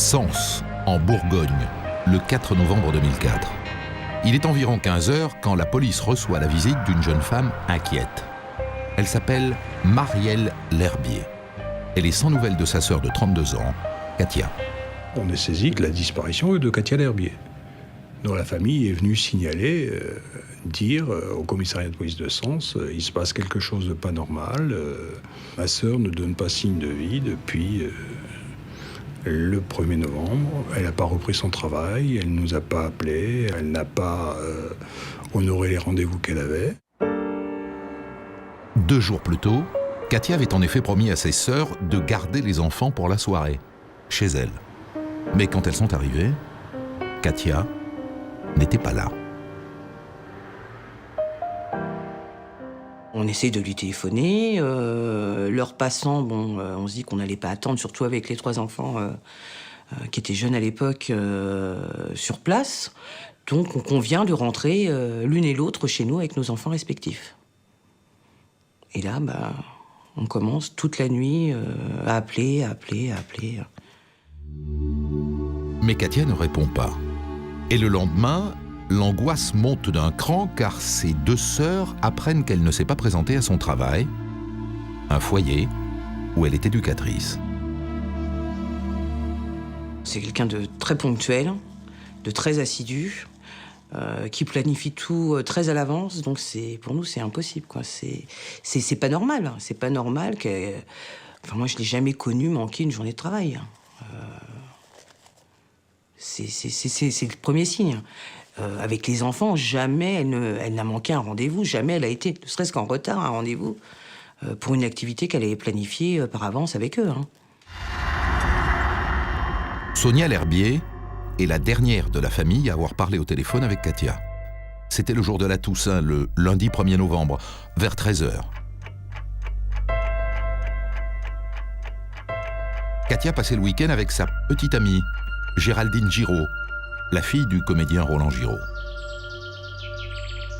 Sens, en Bourgogne, le 4 novembre 2004. Il est environ 15h quand la police reçoit la visite d'une jeune femme inquiète. Elle s'appelle Marielle L'Herbier. Elle est sans nouvelles de sa sœur de 32 ans, Katia. On est saisi de la disparition de Katia L'Herbier, dont la famille est venue signaler, dire au commissariat de police de Sens, il se passe quelque chose de pas normal, ma sœur ne donne pas signe de vie depuis le 1er novembre, elle n'a pas repris son travail, elle ne nous a pas appelés, elle n'a pas honoré les rendez-vous qu'elle avait. 2 jours plus tôt, Katia avait en effet promis à ses sœurs de garder les enfants pour la soirée, chez elle. Mais quand elles sont arrivées, Katia n'était pas là. On essaye de lui téléphoner. L'heure passant, on se dit qu'on n'allait pas attendre, surtout avec les 3 enfants qui étaient jeunes à l'époque sur place. Donc on convient de rentrer l'une et l'autre chez nous avec nos enfants respectifs. Et là, on commence toute la nuit à appeler. Mais Katia ne répond pas. Et le lendemain, l'angoisse monte d'un cran car ses 2 sœurs apprennent qu'elle ne s'est pas présentée à son travail, un foyer où elle est éducatrice. C'est quelqu'un de très ponctuel, de très assidu, qui planifie tout très à l'avance. Donc pour nous, c'est impossible, quoi. C'est pas normal. C'est pas normal que... Enfin, moi, je l'ai jamais connue manquer une journée de travail. C'est le premier signe. Avec les enfants, jamais elle n'a manqué un rendez-vous, jamais elle a été, ne serait-ce qu'en retard, à un rendez-vous pour une activité qu'elle avait planifiée par avance avec eux. Sonia L'Herbier est la dernière de la famille à avoir parlé au téléphone avec Katia. C'était le jour de la Toussaint, le lundi 1er novembre, vers 13h. Katia passait le week-end avec sa petite amie, Géraldine Giraud, la fille du comédien Roland Giraud.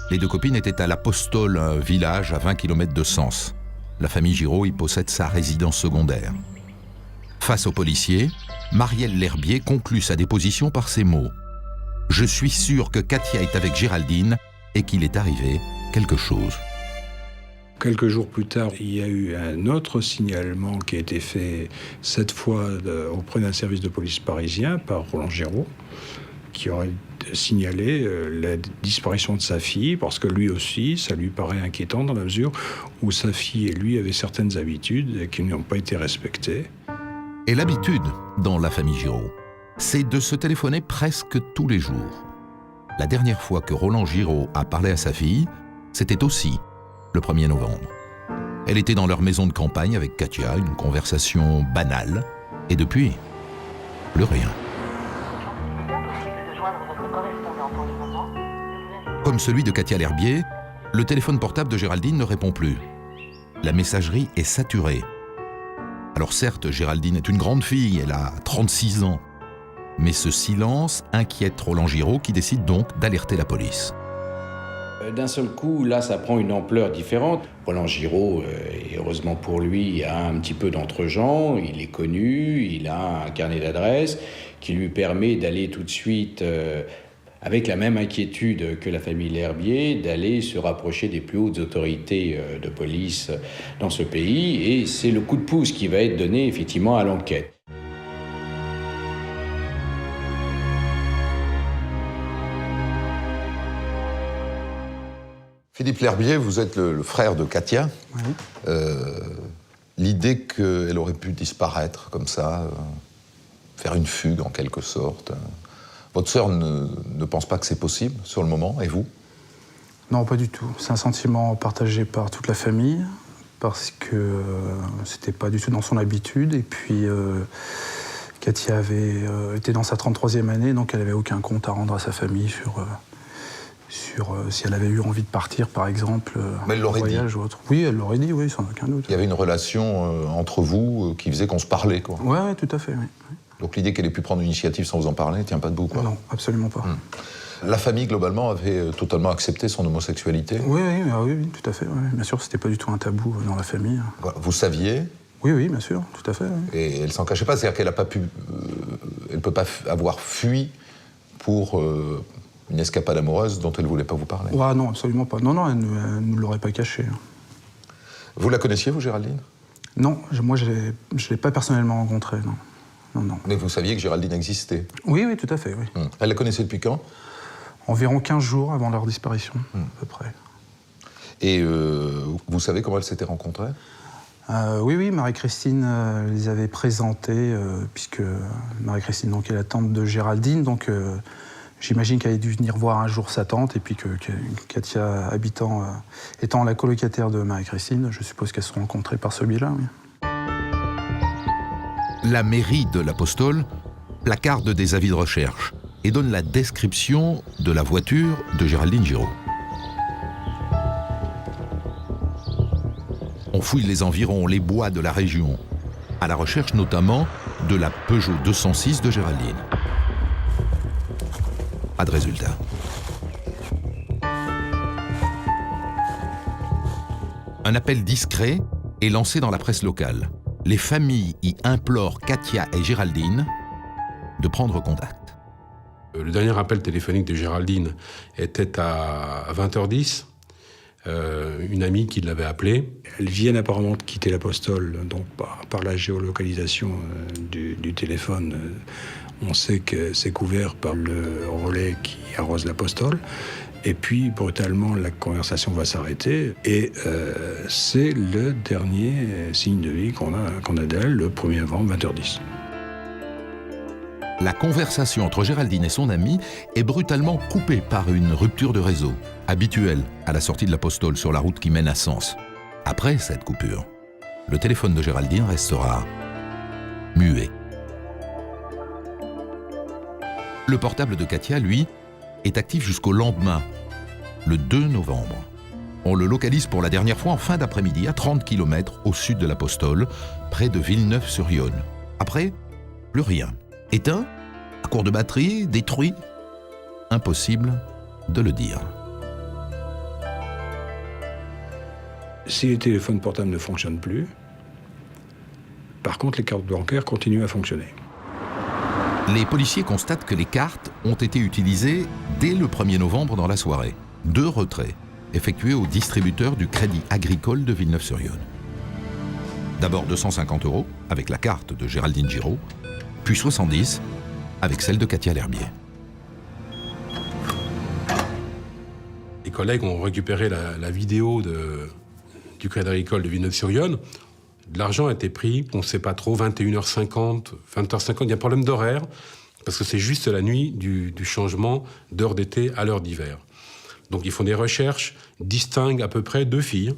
Les 2 copines étaient à l'Apostole, un village à 20 km de Sens. La famille Giraud y possède sa résidence secondaire. Face aux policiers, Marielle L'Herbier conclut sa déposition par ces mots. « Je suis sûr que Katia est avec Géraldine et qu'il est arrivé quelque chose. » Quelques jours plus tard, il y a eu un autre signalement qui a été fait, cette fois auprès d'un service de police parisien par Roland Giraud, qui aurait signalé la disparition de sa fille, parce que lui aussi, ça lui paraît inquiétant dans la mesure où sa fille et lui avaient certaines habitudes qui n'ont pas été respectées. Et l'habitude, dans la famille Giraud, c'est de se téléphoner presque tous les jours. La dernière fois que Roland Giraud a parlé à sa fille, c'était aussi le 1er novembre. Elle était dans leur maison de campagne avec Katia, une conversation banale, et depuis, plus rien. Comme celui de Katia L'Herbier, le téléphone portable de Géraldine ne répond plus. La messagerie est saturée. Alors certes, Géraldine est une grande fille, elle a 36 ans. Mais ce silence inquiète Roland Giraud qui décide donc d'alerter la police. D'un seul coup, là, ça prend une ampleur différente. Roland Giraud, et heureusement pour lui, a un petit peu d'entre-gens, il est connu, il a un carnet d'adresses qui lui permet d'aller tout de suite, avec la même inquiétude que la famille L'Herbier, d'aller se rapprocher des plus hautes autorités de police dans ce pays. Et c'est le coup de pouce qui va être donné effectivement à l'enquête. Philippe L'Herbier, vous êtes le frère de Katia. Oui. L'idée qu'elle aurait pu disparaître comme ça, faire une fugue en quelque sorte, votre sœur ne pense pas que c'est possible sur le moment, et vous? Non, pas du tout. C'est un sentiment partagé par toute la famille, parce que c'était pas du tout dans son habitude, et puis Katia avait été dans sa 33e année, donc elle n'avait aucun compte à rendre à sa famille sur si elle avait eu envie de partir, par exemple, mais elle l'aurait voyage dit. Ou autre. Oui, elle l'aurait dit, oui, sans aucun doute. Il y avait une relation entre vous qui faisait qu'on se parlait, quoi. Oui, tout à fait, oui. Donc l'idée qu'elle ait pu prendre l'initiative sans vous en parler ne tient pas debout, quoi. Non, absolument pas. La famille, globalement, avait totalement accepté son homosexualité? Oui, tout à fait. Oui. Bien sûr, c'était pas du tout un tabou dans la famille. Vous saviez? Oui, bien sûr, tout à fait. Oui. Et elle s'en cachait pas, c'est-à-dire qu'elle n'a pas pu elle ne peut pas avoir fui pour une escapade amoureuse dont elle ne voulait pas vous parler. Ouais, non, absolument pas. Non, elle ne l'aurait pas caché. Vous la connaissiez, vous, Géraldine? Non, moi, je ne l'ai pas personnellement rencontrée, non. Non. Mais vous saviez que Géraldine existait? Oui, tout à fait, oui. Elle la connaissait depuis quand? Environ 15 jours avant leur disparition, à peu près. Et vous savez comment elle s'était rencontrée? Oui, Marie-Christine les avait présentés, puisque Marie-Christine donc, est la tante de Géraldine, donc j'imagine qu'elle a dû venir voir un jour sa tante, et puis que Katia, étant la colocataire de Marie-Christine, je suppose qu'elles se sont rencontrées par ce biais-là. Oui. La mairie de l'Apostole placarde des avis de recherche et donne la description de la voiture de Géraldine Giraud. On fouille les environs, les bois de la région, à la recherche notamment de la Peugeot 206 de Géraldine. Pas de résultat. Un appel discret est lancé dans la presse locale. Les familles y implorent Katia et Géraldine de prendre contact. Le dernier appel téléphonique de Géraldine était à 20h10. Une amie qui l'avait appelée. Elles viennent apparemment de quitter l'Apostole, donc par la géolocalisation du téléphone. On sait que c'est couvert par le relais qui arrose l'Apostole. Et puis, brutalement, la conversation va s'arrêter. Et c'est le dernier signe de vie qu'on a d'elle, le 1er novembre, 20h10. La conversation entre Géraldine et son amie est brutalement coupée par une rupture de réseau, habituelle à la sortie de l'Apostole sur la route qui mène à Sens. Après cette coupure, le téléphone de Géraldine restera muet. Le portable de Katia, lui, est actif jusqu'au lendemain, le 2 novembre. On le localise pour la dernière fois en fin d'après-midi, à 30 km au sud de l'Apostole, près de Villeneuve-sur-Yonne. Après, plus rien. Éteint, à court de batterie, détruit. Impossible de le dire. Si les téléphones portables ne fonctionnent plus, par contre, les cartes bancaires continuent à fonctionner. Les policiers constatent que les cartes ont été utilisées dès le 1er novembre dans la soirée. 2 retraits effectués au distributeur du Crédit Agricole de Villeneuve-sur-Yonne. D'abord 250 € avec la carte de Géraldine Giraud, puis 70 avec celle de Katia L'Herbier. Les collègues ont récupéré la vidéo du Crédit Agricole de Villeneuve-sur-Yonne. L'argent a été pris, on ne sait pas trop, 21h50, 20h50. Il y a un problème d'horaire, parce que c'est juste la nuit du changement d'heure d'été à l'heure d'hiver. Donc ils font des recherches, distinguent à peu près 2 filles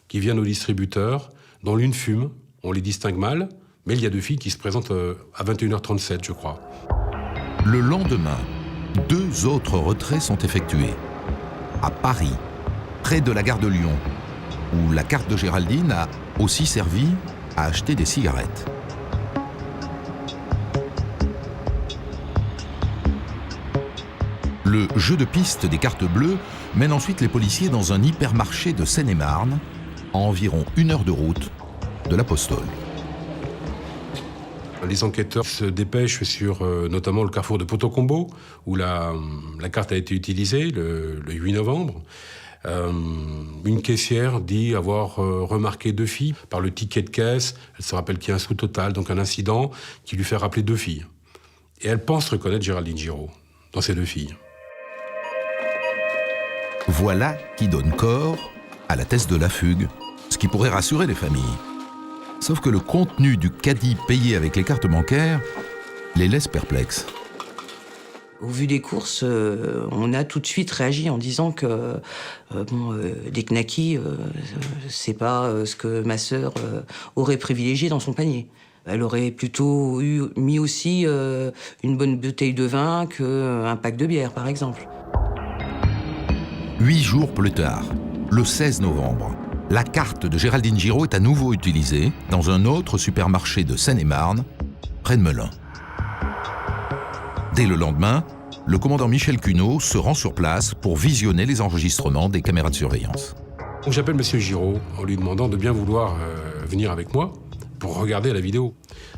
qui viennent au distributeur, dont l'une fume, on les distingue mal, mais il y a 2 filles qui se présentent à 21h37, je crois. Le lendemain, 2 autres retraits sont effectués. À Paris, près de la gare de Lyon, où la carte de Géraldine a aussi servi à acheter des cigarettes. Le jeu de piste des cartes bleues mène ensuite les policiers dans un hypermarché de Seine-et-Marne, à environ 1 heure de route de l'Apostole. Les enquêteurs se dépêchent sur notamment le carrefour de Potocombo, où la carte a été utilisée le 8 novembre. Une caissière dit avoir remarqué 2 filles. Par le ticket de caisse, elle se rappelle qu'il y a un sous total, donc un incident qui lui fait rappeler 2 filles. Et elle pense reconnaître Géraldine Giraud dans ces 2 filles. Voilà qui donne corps à la thèse de la fugue, ce qui pourrait rassurer les familles. Sauf que le contenu du caddie payé avec les cartes bancaires les laisse perplexes. Au vu des courses, on a tout de suite réagi en disant que des knackis, c'est pas ce que ma sœur aurait privilégié dans son panier. Elle aurait plutôt mis aussi une bonne bouteille de vin qu'un pack de bière, par exemple. 8 jours plus tard, le 16 novembre, la carte de Géraldine Giraud est à nouveau utilisée dans un autre supermarché de Seine-et-Marne, près de Melun. Dès le lendemain, le commandant Michel Cuneau se rend sur place pour visionner les enregistrements des caméras de surveillance. Donc j'appelle M. Giraud en lui demandant de bien vouloir venir avec moi pour regarder la vidéo.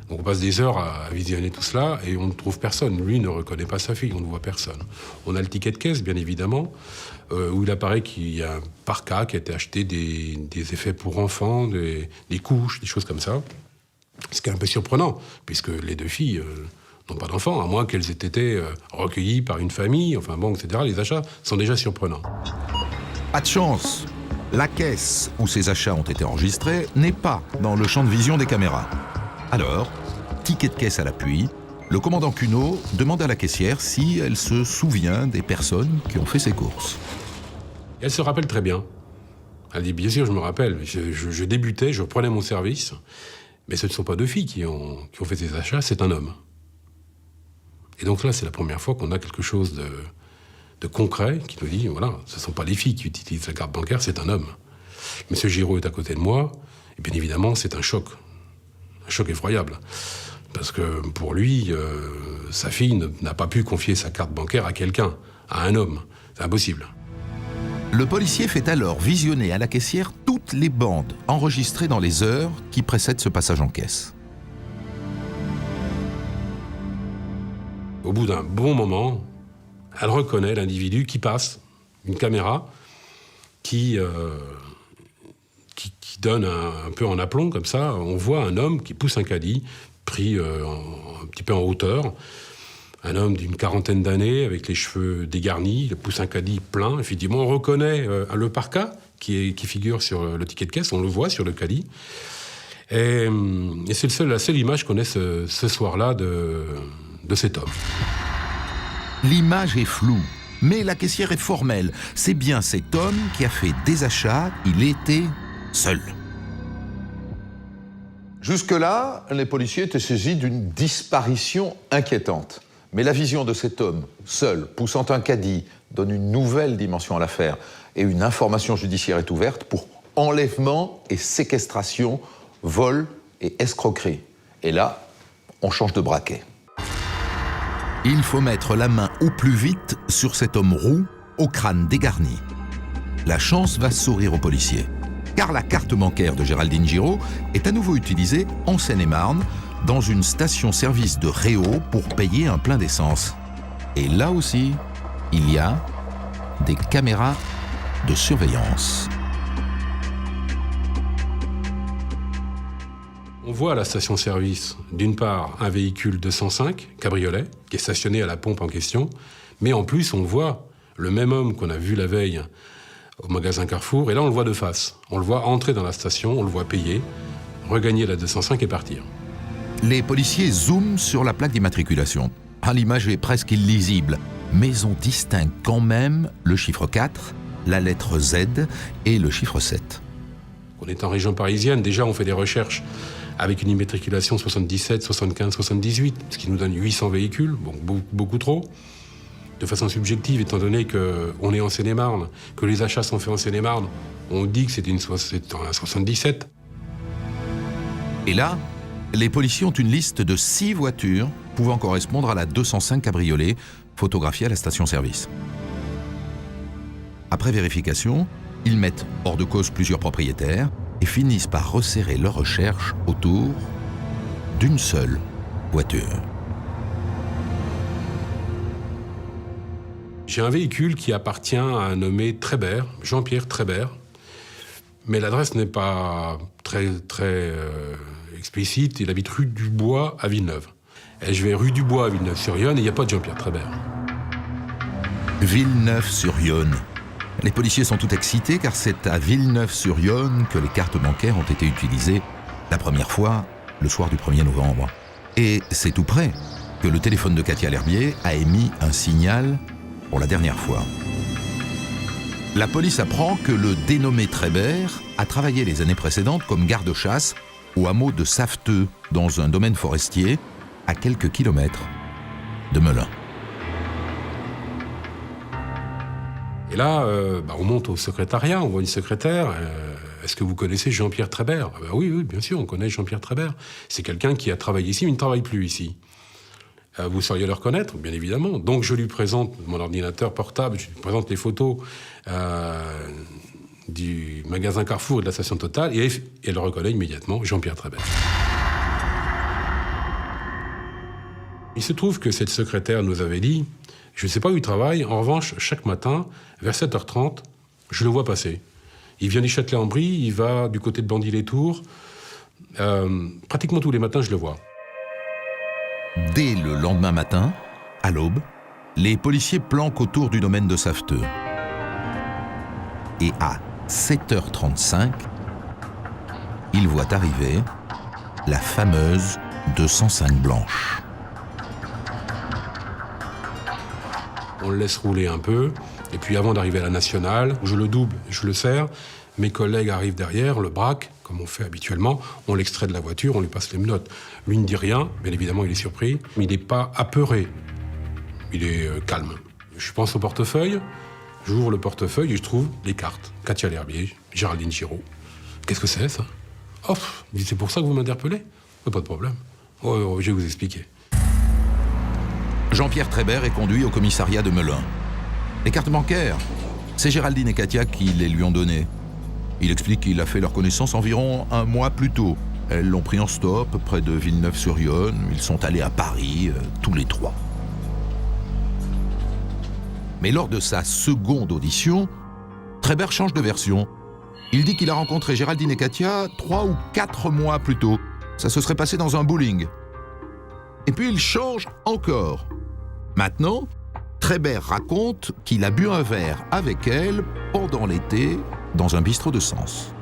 Donc on passe des heures à visionner tout cela et on ne trouve personne. Lui ne reconnaît pas sa fille, on ne voit personne. On a le ticket de caisse, bien évidemment, où il apparaît qu'il y a un parka qui a été acheté, des effets pour enfants, des couches, des choses comme ça. Ce qui est un peu surprenant, puisque les deux filles n'ont pas d'enfants, à moins qu'elles aient été recueillies par une famille, enfin bon, etc. Les achats sont déjà surprenants. Pas de chance. La caisse où ces achats ont été enregistrés n'est pas dans le champ de vision des caméras. Alors, ticket de caisse à l'appui, le commandant Cuneau demande à la caissière si elle se souvient des personnes qui ont fait ses courses. Elle se rappelle très bien. Elle dit, bien sûr, je me rappelle. Je débutais, je prenais mon service, mais ce ne sont pas deux filles qui ont fait ces achats, c'est un homme. Et donc là, c'est la première fois qu'on a quelque chose de concret qui nous dit, voilà, ce ne sont pas les filles qui utilisent la carte bancaire, c'est un homme. Monsieur Giraud est à côté de moi, et bien évidemment, c'est un choc effroyable. Parce que pour lui, sa fille n'a pas pu confier sa carte bancaire à quelqu'un, à un homme. C'est impossible. Le policier fait alors visionner à la caissière toutes les bandes enregistrées dans les heures qui précèdent ce passage en caisse. Au bout d'un bon moment, elle reconnaît l'individu qui passe, une caméra, qui donne un peu en aplomb, comme ça. On voit un homme qui pousse un caddie, pris un petit peu en hauteur. Un homme d'une quarantaine d'années, avec les cheveux dégarnis, il pousse un caddie plein. Effectivement, on reconnaît le parka qui figure sur le ticket de caisse, on le voit sur le caddie. Et c'est la seule image qu'on ait ce soir-là de cet homme. L'image est floue, mais la caissière est formelle. C'est bien cet homme qui a fait des achats, il était seul. Jusque-là, les policiers étaient saisis d'une disparition inquiétante. Mais la vision de cet homme, seul, poussant un caddie, donne une nouvelle dimension à l'affaire. Et une information judiciaire est ouverte pour enlèvement et séquestration, vol et escroquerie. Et là, on change de braquet. Il faut mettre la main au plus vite sur cet homme roux, au crâne dégarni. La chance va sourire aux policiers, car la carte bancaire de Géraldine Giraud est à nouveau utilisée en Seine-et-Marne, dans une station-service de Réau pour payer un plein d'essence. Et là aussi, il y a des caméras de surveillance. On voit à la station-service, d'une part, un véhicule 205, cabriolet, qui est stationné à la pompe en question, mais en plus, on voit le même homme qu'on a vu la veille au magasin Carrefour, et là, on le voit de face. On le voit entrer dans la station, on le voit payer, regagner la 205 et partir. Les policiers zooment sur la plaque d'immatriculation. L'image est presque illisible, mais on distingue quand même le chiffre 4, la lettre Z et le chiffre 7. On est en région parisienne, déjà on fait des recherches avec une immatriculation 77, 75, 78, ce qui nous donne 800 véhicules, bon, beaucoup trop. De façon subjective, étant donné qu'on est en Seine-et-Marne, que les achats sont faits en Seine-et-Marne, on dit que c'est un 77. Et là, les policiers ont une liste de 6 voitures pouvant correspondre à la 205 cabriolet photographiée à la station-service. Après vérification, ils mettent hors de cause plusieurs propriétaires et finissent par resserrer leurs recherches autour d'une seule voiture. J'ai un véhicule qui appartient à un nommé Trébert, Jean-Pierre Trébert, mais l'adresse n'est pas très explicite. Il habite rue du Bois à Villeneuve. Et je vais rue du Bois à Villeneuve-sur-Yonne et il n'y a pas de Jean-Pierre Trébert. Villeneuve-sur-Yonne. Les policiers sont tout excités car c'est à Villeneuve-sur-Yonne que les cartes bancaires ont été utilisées la première fois le soir du 1er novembre. Et c'est tout près que le téléphone de Katia L'Herbier a émis un signal pour la dernière fois. La police apprend que le dénommé Trébert a travaillé les années précédentes comme garde-chasse au hameau de Saveteux, dans un domaine forestier, à quelques kilomètres de Melun. Et là, on monte au secrétariat, on voit une secrétaire. Est-ce que vous connaissez Jean-Pierre Trébert ? Oui, bien sûr, on connaît Jean-Pierre Trébert. C'est quelqu'un qui a travaillé ici, mais il ne travaille plus ici. Vous sauriez le reconnaître, bien évidemment. Donc je lui présente mon ordinateur portable, je lui présente les photos du magasin Carrefour et de la station Total, et elle reconnaît immédiatement Jean-Pierre Trébert. Il se trouve que cette secrétaire nous avait dit, je ne sais pas où il travaille, en revanche, chaque matin, vers 7h30, je le vois passer. Il vient du Châtelet-en-Brie, il va du côté de Bandy-les-Tours. Pratiquement tous les matins, je le vois. Dès le lendemain matin, à l'aube, les policiers planquent autour du domaine de Saveteux. Et à 7h35, ils voient arriver la fameuse 205 blanche. On le laisse rouler un peu, et puis avant d'arriver à la Nationale, je le double, je le serre, mes collègues arrivent derrière, on le braque, comme on fait habituellement, on l'extrait de la voiture, on lui passe les menottes. Lui ne dit rien, bien évidemment il est surpris, mais il n'est pas apeuré, il est calme. Je pense au portefeuille, j'ouvre le portefeuille et je trouve les cartes. Katia L'Herbier, Géraldine Giraud. Qu'est-ce que c'est ça? Oh, c'est pour ça que vous m'interpellez? Pas de problème. Oh, je vais vous expliquer. Jean-Pierre Trébert est conduit au commissariat de Melun. Les cartes bancaires, c'est Géraldine et Katia qui les lui ont données. Il explique qu'il a fait leur connaissance environ un mois plus tôt. Elles l'ont pris en stop près de Villeneuve-sur-Yonne. Ils sont allés à Paris, tous les trois. Mais lors de sa seconde audition, Trébert change de version. Il dit qu'il a rencontré Géraldine et Katia 3 ou 4 mois plus tôt. Ça se serait passé dans un bowling. Et puis il change encore. Maintenant, Trébert raconte qu'il a bu un verre avec elle pendant l'été dans un bistrot de Sens.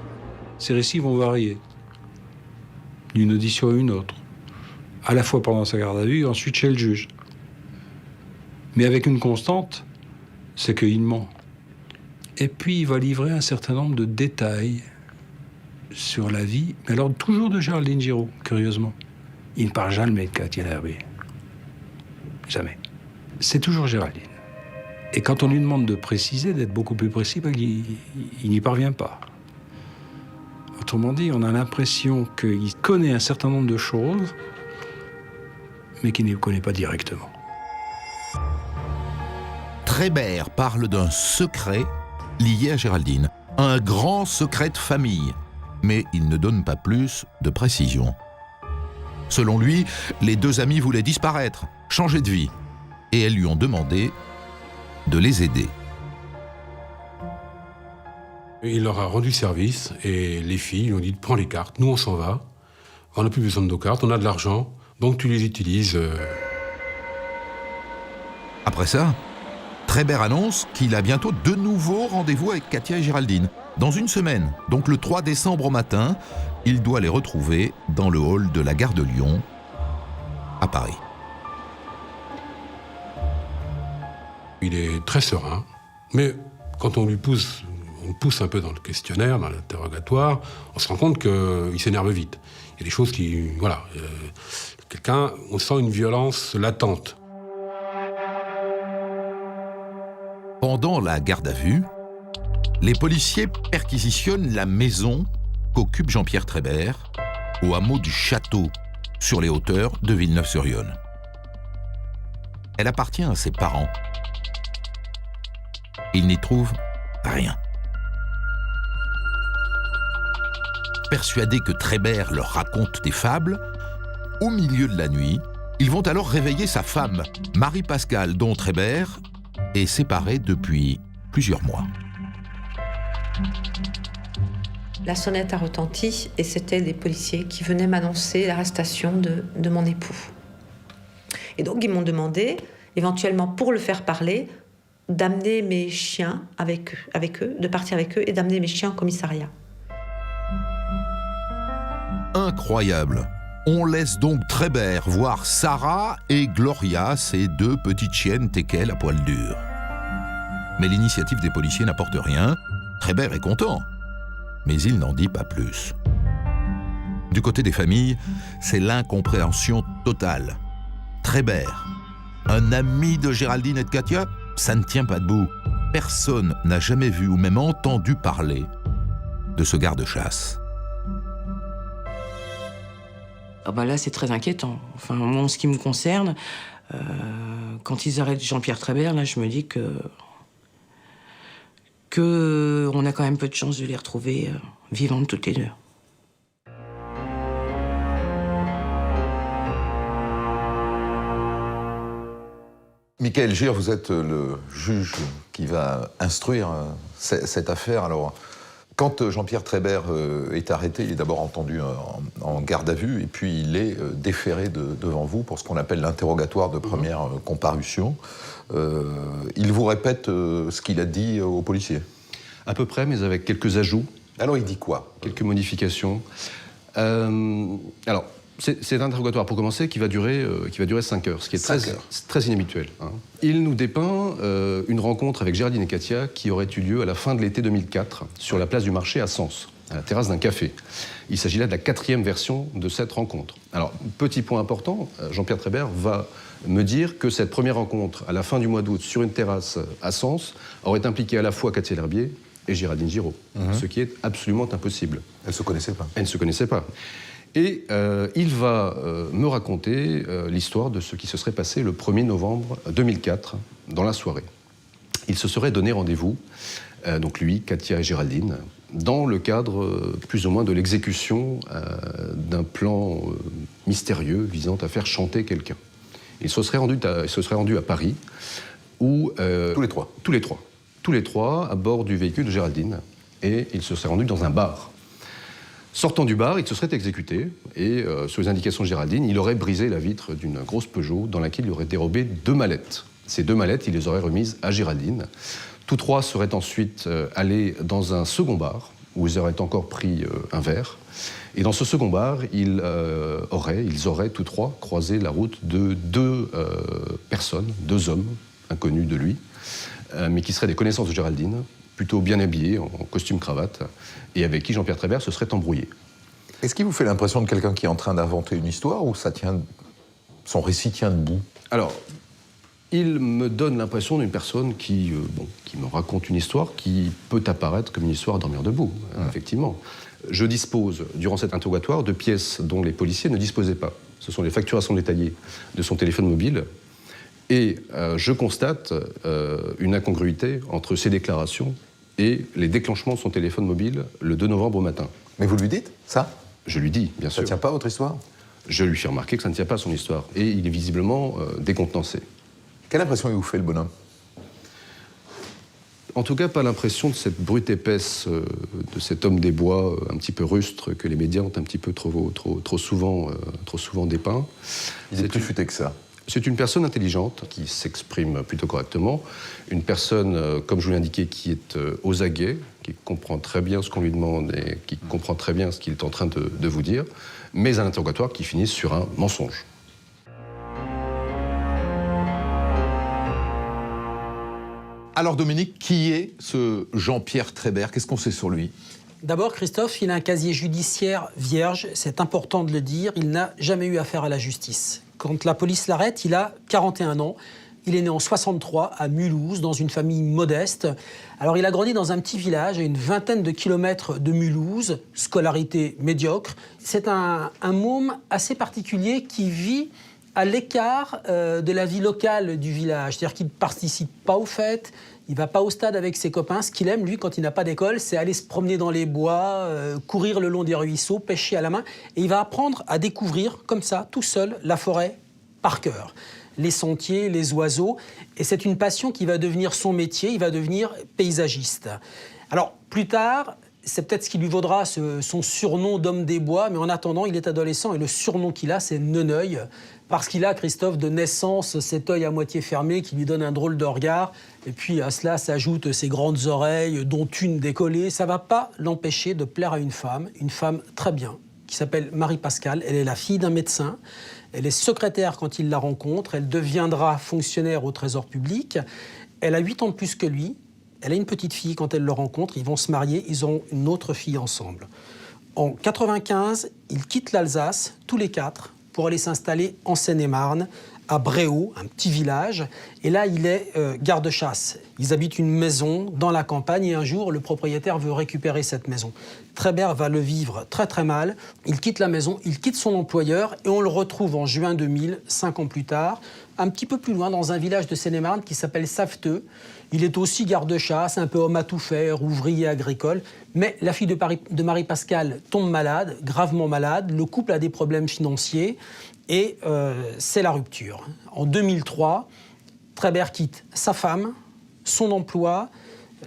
Ces récits vont varier d'une audition à une autre, à la fois pendant sa garde à vue et ensuite chez le juge. Mais avec une constante, c'est qu'il ment. Et puis il va livrer un certain nombre de détails sur la vie, mais alors toujours de Géraldine Giraud, curieusement. Il ne parle jamais de Katia L'Herbier. Jamais. C'est toujours Géraldine. Et quand on lui demande de préciser, d'être beaucoup plus précis, ben, il n'y parvient pas. Autrement dit, on a l'impression qu'il connaît un certain nombre de choses, mais qu'il ne les connaît pas directement. Trébert parle d'un secret lié à Géraldine, un grand secret de famille, mais il ne donne pas plus de précisions. Selon lui, les deux amis voulaient disparaître, changer de vie, et elles lui ont demandé de les aider. Il leur a rendu service et les filles lui ont dit « Prends les cartes, nous on s'en va, on n'a plus besoin de nos cartes, on a de l'argent, donc tu les utilises. » Après ça, Trébert annonce qu'il a bientôt de nouveau rendez-vous avec Katia et Géraldine. Dans une semaine, donc le 3 décembre au matin, il doit les retrouver dans le hall de la gare de Lyon, à Paris. Il est très serein, mais quand on pousse un peu dans le questionnaire, dans l'interrogatoire, on se rend compte qu'il s'énerve vite. Il y a des choses qui... Voilà. On sent une violence latente. Pendant la garde à vue, les policiers perquisitionnent la maison qu'occupe Jean-Pierre Trébert, au hameau du Château, sur les hauteurs de Villeneuve-sur-Yonne. Elle appartient à ses parents. Ils n'y trouvent rien. Persuadés que Trébert leur raconte des fables, au milieu de la nuit, ils vont alors réveiller sa femme, Marie-Pascale, dont Trébert est séparé depuis plusieurs mois. La sonnette a retenti et c'était des policiers qui venaient m'annoncer l'arrestation de mon époux. Et donc ils m'ont demandé, éventuellement pour le faire parler, d'amener mes chiens avec eux, de partir avec eux et d'amener mes chiens au commissariat. Incroyable. On laisse donc Trébert voir Sarah et Gloria, ces deux petites chiennes teckel à poil dur. Mais l'initiative des policiers n'apporte rien. Trébert est content, mais il n'en dit pas plus. Du côté des familles, c'est l'incompréhension totale. Trébert, un ami de Géraldine et de Katia, ça ne tient pas debout. Personne n'a jamais vu ou même entendu parler de ce garde-chasse. Ah bah là, c'est très inquiétant. Enfin, moi, en ce qui me concerne, quand ils arrêtent Jean-Pierre Trébert, là, je me dis que on a quand même peu de chance de les retrouver vivantes toutes les deux. Michael Gir, vous êtes le juge qui va instruire cette affaire. Alors, quand Jean-Pierre Trébert est arrêté, il est d'abord entendu en garde à vue et puis il est déféré devant vous pour ce qu'on appelle l'interrogatoire de première comparution. Il vous répète ce qu'il a dit aux policiers? À peu près, mais avec quelques ajouts. Alors il dit quoi? Quelques modifications. Alors, c'est un interrogatoire, pour commencer, qui va durer 5 heures, ce qui est très inhabituel. Hein. Il nous dépeint une rencontre avec Géraldine et Katia qui aurait eu lieu à la fin de l'été 2004, sur la place du marché à Sens, à la terrasse d'un café. Il s'agit là de la 4e version de cette rencontre. Alors, petit point important, Jean-Pierre Trébert va me dire que cette première rencontre, à la fin du mois d'août, sur une terrasse à Sens, aurait impliqué à la fois Katia L'Herbier et Géraldine Giraud, ce qui est absolument impossible. Elles ne se connaissaient pas. Elles ne se connaissaient pas. Et il va me raconter l'histoire de ce qui se serait passé le 1er novembre 2004, dans la soirée. Il se serait donné rendez-vous, donc lui, Katia et Géraldine, dans le cadre plus ou moins de l'exécution d'un plan mystérieux visant à faire chanter quelqu'un. Il se serait rendu à Paris, où... Tous les trois, à bord du véhicule de Géraldine, et il se serait rendu dans un bar. Sortant du bar, il se serait exécuté, et sous les indications de Géraldine, il aurait brisé la vitre d'une grosse Peugeot dans laquelle il aurait dérobé 2 mallettes. Ces 2 mallettes, il les aurait remises à Géraldine. Tous 3 seraient ensuite allés dans un second bar, où ils auraient encore pris un verre. Et dans ce second bar, ils auraient tous 3 croisé la route de 2 personnes, 2 hommes inconnus de lui, mais qui seraient des connaissances de Géraldine, plutôt bien habillés, en costume-cravate, et avec qui Jean-Pierre Trébert se serait embrouillé. Est-ce qu'il vous fait l'impression de quelqu'un qui est en train d'inventer une histoire, ou son récit tient debout? Alors, il me donne l'impression d'une personne qui me raconte une histoire qui peut apparaître comme une histoire à dormir debout, effectivement. Je dispose, durant cet interrogatoire, de pièces dont les policiers ne disposaient pas. Ce sont les facturations détaillées de son téléphone mobile. Et je constate une incongruité entre ses déclarations et les déclenchements de son téléphone mobile le 2 novembre au matin. Mais vous lui dites ça? Je lui dis, bien sûr. Ça ne tient pas à votre histoire? Je lui fais remarquer que ça ne tient pas à son histoire. Et il est visiblement décontenancé. Quelle impression il vous fait, le bonhomme? En tout cas, pas l'impression de cette brute épaisse, de cet homme des bois un petit peu rustre que les médias ont un petit peu trop souvent dépeint. Il est plus futé que ça. C'est une personne intelligente qui s'exprime plutôt correctement, une personne, comme je vous l'ai indiqué, qui est aux aguets, qui comprend très bien ce qu'on lui demande et qui comprend très bien ce qu'il est en train de vous dire, mais un interrogatoire qui finit sur un mensonge. Alors Dominique, qui est ce Jean-Pierre Trébert? Qu'est-ce qu'on sait sur lui? D'abord, Christophe, il a un casier judiciaire vierge, c'est important de le dire, il n'a jamais eu affaire à la justice. Quand la police l'arrête, il a 41 ans. Il est né en 63 à Mulhouse, dans une famille modeste. Alors, il a grandi dans un petit village, à une vingtaine de kilomètres de Mulhouse, scolarité médiocre. C'est un môme assez particulier qui vit à l'écart de la vie locale du village. C'est-à-dire qu'il ne participe pas aux fêtes, il ne va pas au stade avec ses copains. Ce qu'il aime, lui, quand il n'a pas d'école, c'est aller se promener dans les bois, courir le long des ruisseaux, pêcher à la main. Et il va apprendre à découvrir, comme ça, tout seul, la forêt par cœur. Les sentiers, les oiseaux. Et c'est une passion qui va devenir son métier, il va devenir paysagiste. Alors, plus tard, c'est peut-être ce qui lui vaudra son surnom d'homme des bois, mais en attendant, il est adolescent et le surnom qu'il a, c'est Neneuil, parce qu'il a, Christophe, de naissance, cet œil à moitié fermé qui lui donne un drôle de regard. Et puis à cela s'ajoutent ses grandes oreilles, dont une décollée. Ça ne va pas l'empêcher de plaire à une femme très bien, qui s'appelle Marie Pascal. Elle est la fille d'un médecin. Elle est secrétaire quand il la rencontre. Elle deviendra fonctionnaire au Trésor public. Elle a 8 ans de plus que lui. Elle a une petite fille quand elle le rencontre. Ils vont se marier. Ils ont une autre fille ensemble. En 1995, ils quittent l'Alsace, tous les 4, pour aller s'installer en Seine-et-Marne, à Bréau, un petit village. Et là, il est garde-chasse. Ils habitent une maison dans la campagne et un jour, le propriétaire veut récupérer cette maison. Trébert va le vivre très très mal. Il quitte la maison, il quitte son employeur et on le retrouve en juin 2000, 5 ans plus tard, un petit peu plus loin, dans un village de Seine-et-Marne qui s'appelle Saveteux. Il est aussi garde-chasse, un peu homme à tout faire, ouvrier agricole. Mais la fille de Marie Pascal tombe malade, gravement malade. Le couple a des problèmes financiers et c'est la rupture. En 2003, Trébert quitte sa femme, son emploi,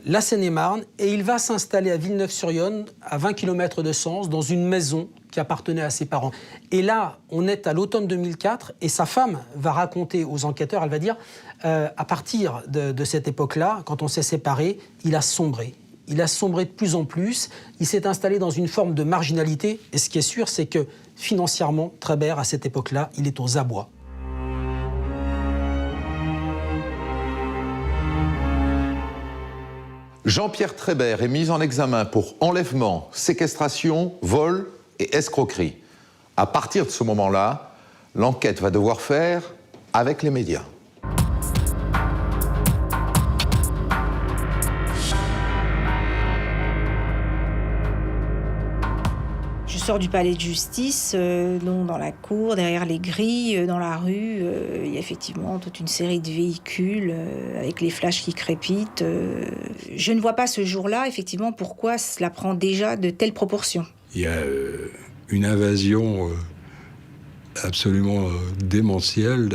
la Seine-et-Marne, et il va s'installer à Villeneuve-sur-Yonne, à 20 km de Sens, dans une maison qui appartenait à ses parents. Et là, on est à l'automne 2004, et sa femme va raconter aux enquêteurs, elle va dire, à partir de cette époque-là, quand on s'est séparés, il a sombré. Il a sombré de plus en plus, il s'est installé dans une forme de marginalité, et ce qui est sûr, c'est que financièrement, Trébert, à cette époque-là, il est aux abois. Jean-Pierre Trébert est mis en examen pour enlèvement, séquestration, vol et escroquerie. À partir de ce moment-là, l'enquête va devoir faire avec les médias. Je sors du palais de justice, dans la cour, derrière les grilles, dans la rue. Il y a effectivement toute une série de véhicules avec les flashs qui crépitent. Je ne vois pas ce jour-là, effectivement, pourquoi cela prend déjà de telles proportions. Il y a une invasion absolument démentielle.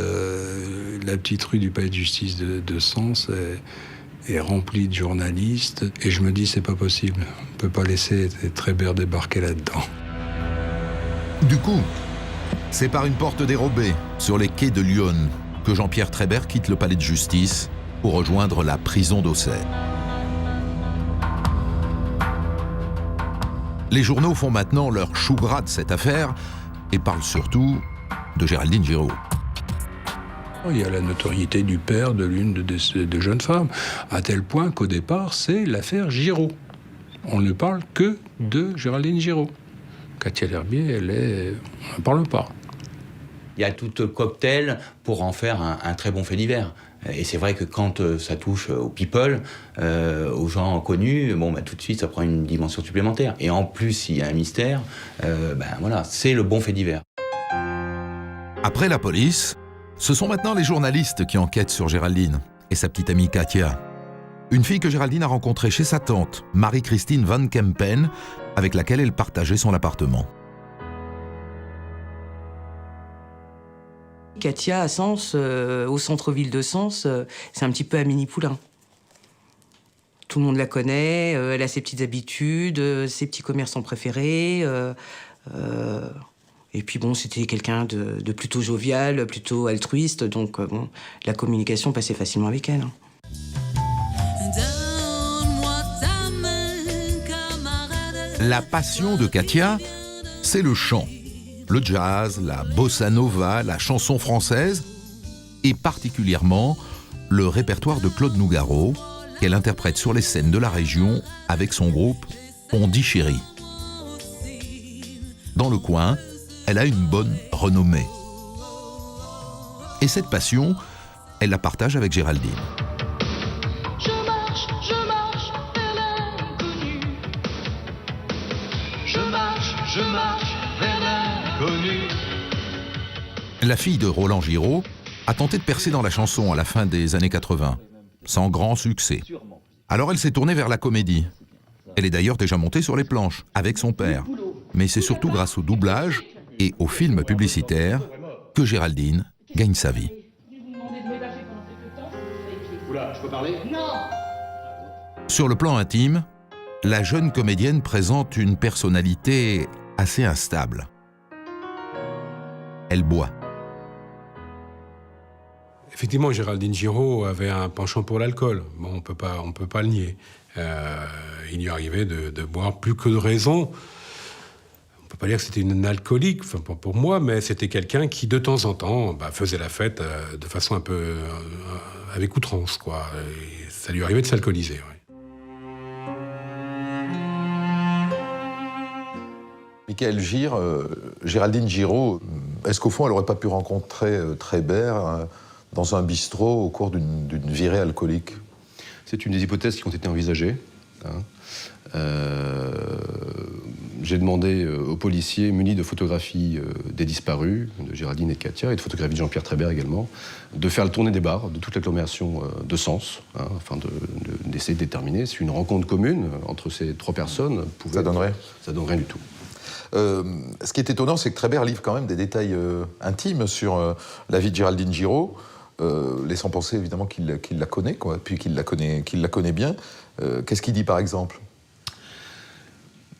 La petite rue du palais de justice de Sens est remplie de journalistes. Et je me dis, c'est pas possible. On ne peut pas laisser Trébert débarquer là-dedans. Du coup, c'est par une porte dérobée, sur les quais de Lyon, que Jean-Pierre Trébert quitte le palais de justice pour rejoindre la prison d'Auxerre. Les journaux font maintenant leur chou gras de cette affaire et parlent surtout de Géraldine Giraud. Il y a la notoriété du père de l'une de jeunes femmes, à tel point qu'au départ, c'est l'affaire Giraud. On ne parle que de Géraldine Giraud. Katia L'Herbier, on n'en parle pas. Il y a tout le cocktail pour en faire un très bon fait divers. Et c'est vrai que quand ça touche aux people, aux gens connus, tout de suite, ça prend une dimension supplémentaire. Et en plus, il y a un mystère, voilà, c'est le bon fait divers. Après la police, ce sont maintenant les journalistes qui enquêtent sur Géraldine et sa petite amie Katia. Une fille que Géraldine a rencontrée chez sa tante, Marie-Christine Van Kempen, avec laquelle elle partageait son appartement. Katia à Sens, au centre-ville de Sens, c'est un petit peu Amélie Poulain. Tout le monde la connaît, elle a ses petites habitudes, ses petits commerçants préférés. Et puis c'était quelqu'un de plutôt jovial, plutôt altruiste, donc la communication passait facilement avec elle. La passion de Katia, c'est le chant. Le jazz, la bossa nova, la chanson française et particulièrement le répertoire de Claude Nougaro qu'elle interprète sur les scènes de la région avec son groupe On dit chéri. Dans le coin, elle a une bonne renommée. Et cette passion, elle la partage avec Géraldine. Je marche vers l'inconnu. Je marche vers l'inconnu. La fille de Roland Giraud a tenté de percer dans la chanson à la fin des années 80, sans grand succès. Alors elle s'est tournée vers la comédie. Elle est d'ailleurs déjà montée sur les planches, avec son père. Mais c'est surtout grâce au doublage et aux films publicitaires que Géraldine gagne sa vie. Sur le plan intime, la jeune comédienne présente une personnalité assez instable. Elle boit. Effectivement, Géraldine Giraud avait un penchant pour l'alcool. On peut pas le nier. Il lui arrivait de boire plus que de raison. On peut pas dire que c'était une alcoolique, pas pour moi, mais c'était quelqu'un qui, de temps en temps, faisait la fête de façon un peu avec outrance, quoi. Et ça lui arrivait de s'alcooliser. Ouais. Michael Gir, Géraldine Giraud, est-ce qu'au fond, elle n'aurait pas pu rencontrer Trébert dans un bistrot au cours d'une virée alcoolique? C'est une des hypothèses qui ont été envisagées. J'ai demandé aux policiers munis de photographies des disparus, de Géraldine et de Katia, et de photographies de Jean-Pierre Trébert également, de faire le tournée des bars de toute l'agglomération de Sens, afin d'essayer de déterminer si une rencontre commune entre ces trois personnes pouvait... Ça donnerait? Ça donnerait du tout. Ce qui est étonnant, c'est que Trébert livre quand même des détails intimes sur la vie de Géraldine Giraud. laissant penser évidemment qu'il la connaît, quoi, puis qu'il la connaît bien. Qu'est-ce qu'il dit par exemple?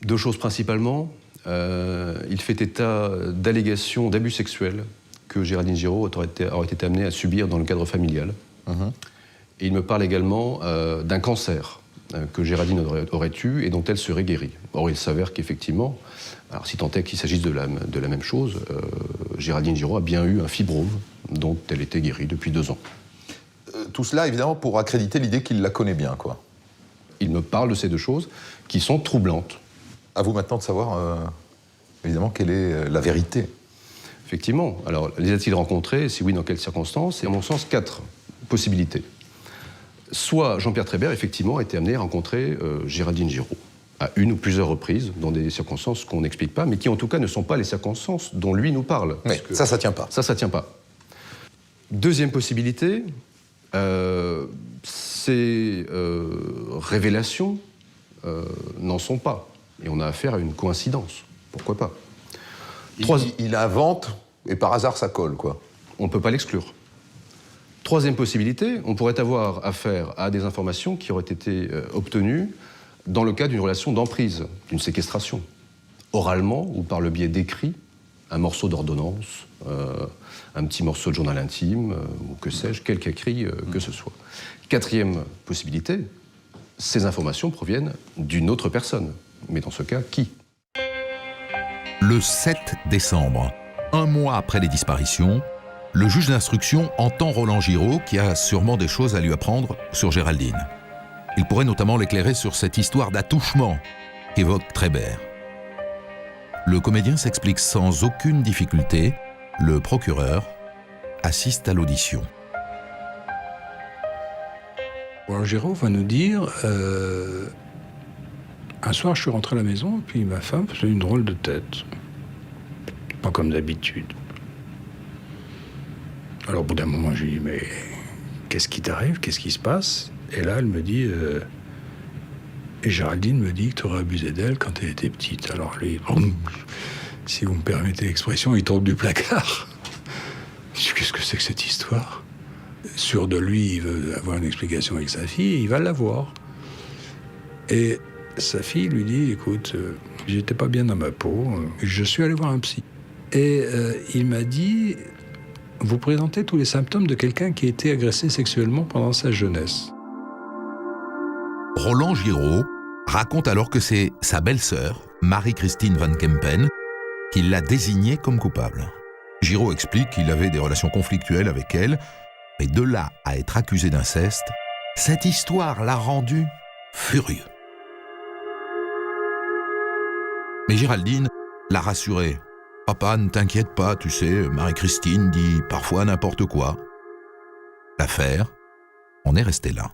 Deux choses principalement. Il fait état d'allégations d'abus sexuels que Géraldine Giraud aurait été amenée à subir dans le cadre familial. Et il me parle également d'un cancer que Géraldine aurait eu et dont elle serait guérie. Or, il s'avère qu'effectivement, alors si tant est qu'il s'agisse de la même chose, Géraldine Giraud a bien eu un fibrome dont elle était guérie depuis 2 ans. Tout cela, évidemment, pour accréditer l'idée qu'il la connaît bien, quoi. Il me parle de ces deux choses qui sont troublantes. À vous maintenant de savoir, évidemment, quelle est la vérité. Effectivement. Alors, les a-t-il rencontrés? Si oui, dans quelles circonstances? Et à mon sens, 4 possibilités. Soit Jean-Pierre Trébert, effectivement, a été amené à rencontrer Géraldine Giraud à une ou plusieurs reprises, dans des circonstances qu'on n'explique pas, mais qui en tout cas ne sont pas les circonstances dont lui nous parle. Mais ça tient pas. Ça tient pas. Deuxième possibilité, ces révélations n'en sont pas. Et on a affaire à une coïncidence. Pourquoi pas? Il invente, et par hasard ça colle, quoi. On ne peut pas l'exclure. Troisième possibilité, on pourrait avoir affaire à des informations qui auraient été obtenues dans le cadre d'une relation d'emprise, d'une séquestration, oralement ou par le biais d'écrits, un morceau d'ordonnance, un petit morceau de journal intime, ou que sais-je, quelque écrit que ce soit. Quatrième possibilité, ces informations proviennent d'une autre personne. Mais dans ce cas, qui? Le 7 décembre, 1 mois après les disparitions, le juge d'instruction entend Roland Giraud qui a sûrement des choses à lui apprendre sur Géraldine. Il pourrait notamment l'éclairer sur cette histoire d'attouchement qu'évoque Trébert. Le comédien s'explique sans aucune difficulté. Le procureur assiste à l'audition. Roland Giraud va nous dire un soir, je suis rentré à la maison, et puis ma femme faisait une drôle de tête. Pas comme d'habitude. Alors, au bout d'un moment, je lui dis, mais qu'est-ce qui t'arrive? Qu'est-ce qui se passe? Et là, elle me dit, et Géraldine me dit que tu aurais abusé d'elle quand elle était petite. Alors, lui, si vous me permettez l'expression, il tombe du placard. Je dis, qu'est-ce que c'est que cette histoire? Sûr de lui, il veut avoir une explication avec sa fille, il va l'avoir. Et sa fille lui dit, écoute, j'étais pas bien dans ma peau, je suis allé voir un psy. Et il m'a dit, vous présentez tous les symptômes de quelqu'un qui a été agressé sexuellement pendant sa jeunesse. Roland Giraud raconte alors que c'est sa belle-sœur, Marie-Christine Van Kempen, qui l'a désigné comme coupable. Giraud explique qu'il avait des relations conflictuelles avec elle, mais de là à être accusé d'inceste, cette histoire l'a rendu furieux. Mais Géraldine l'a rassuré. « Papa, ne t'inquiète pas, tu sais, Marie-Christine dit parfois n'importe quoi. » L'affaire en est restée là.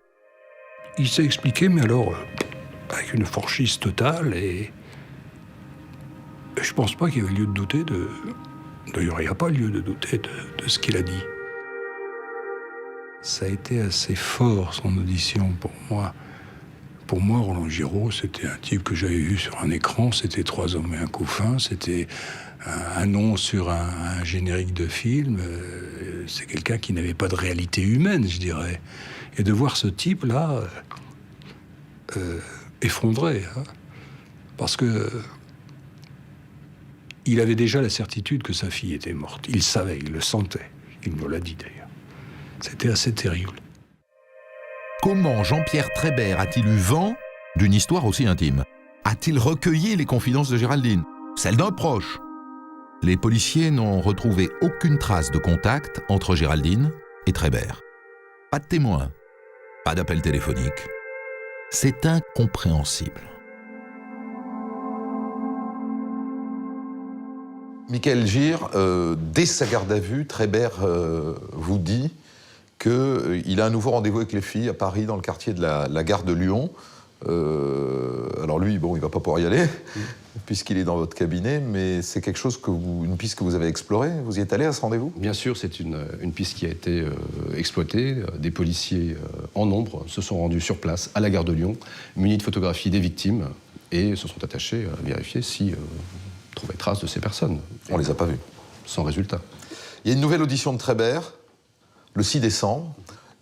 Il s'est expliqué, mais alors, avec une franchise totale, et je pense pas qu'il y avait lieu de douter de... D'ailleurs, il n'y a pas lieu de douter de ce qu'il a dit. Ça a été assez fort, son audition, pour moi. Pour moi, Roland Giraud, c'était un type que j'avais vu sur un écran, c'était 3 hommes et un couffin, c'était un nom sur un générique de film. C'est quelqu'un qui n'avait pas de réalité humaine, je dirais. Et de voir ce type-là effondré, hein, parce que il avait déjà la certitude que sa fille était morte. Il savait, il le sentait. Il me l'a dit d'ailleurs. C'était assez terrible. Comment Jean-Pierre Trébert a-t-il eu vent d'une histoire aussi intime? A-t-il recueilli les confidences de Géraldine? Celles d'un proche? Les policiers n'ont retrouvé aucune trace de contact entre Géraldine et Trébert. Pas de témoins, pas d'appel téléphonique. C'est incompréhensible. Michael Gir, dès sa garde à vue, Trébert vous dit qu'il a un nouveau rendez-vous avec les filles à Paris, dans le quartier de la gare de Lyon. Alors lui, bon, il ne va pas pouvoir y aller, puisqu'il est dans votre cabinet, mais c'est quelque chose une piste que vous avez explorée. Vous y êtes allé à ce rendez-vous? Bien sûr, c'est une piste qui a été exploitée. Des policiers en nombre se sont rendus sur place, à la gare de Lyon, munis de photographies des victimes, et se sont attachés à vérifier si on trouvait trace de ces personnes. On ne les a pas vues. Sans résultat. Il y a une nouvelle audition de Trébert, le 6 décembre.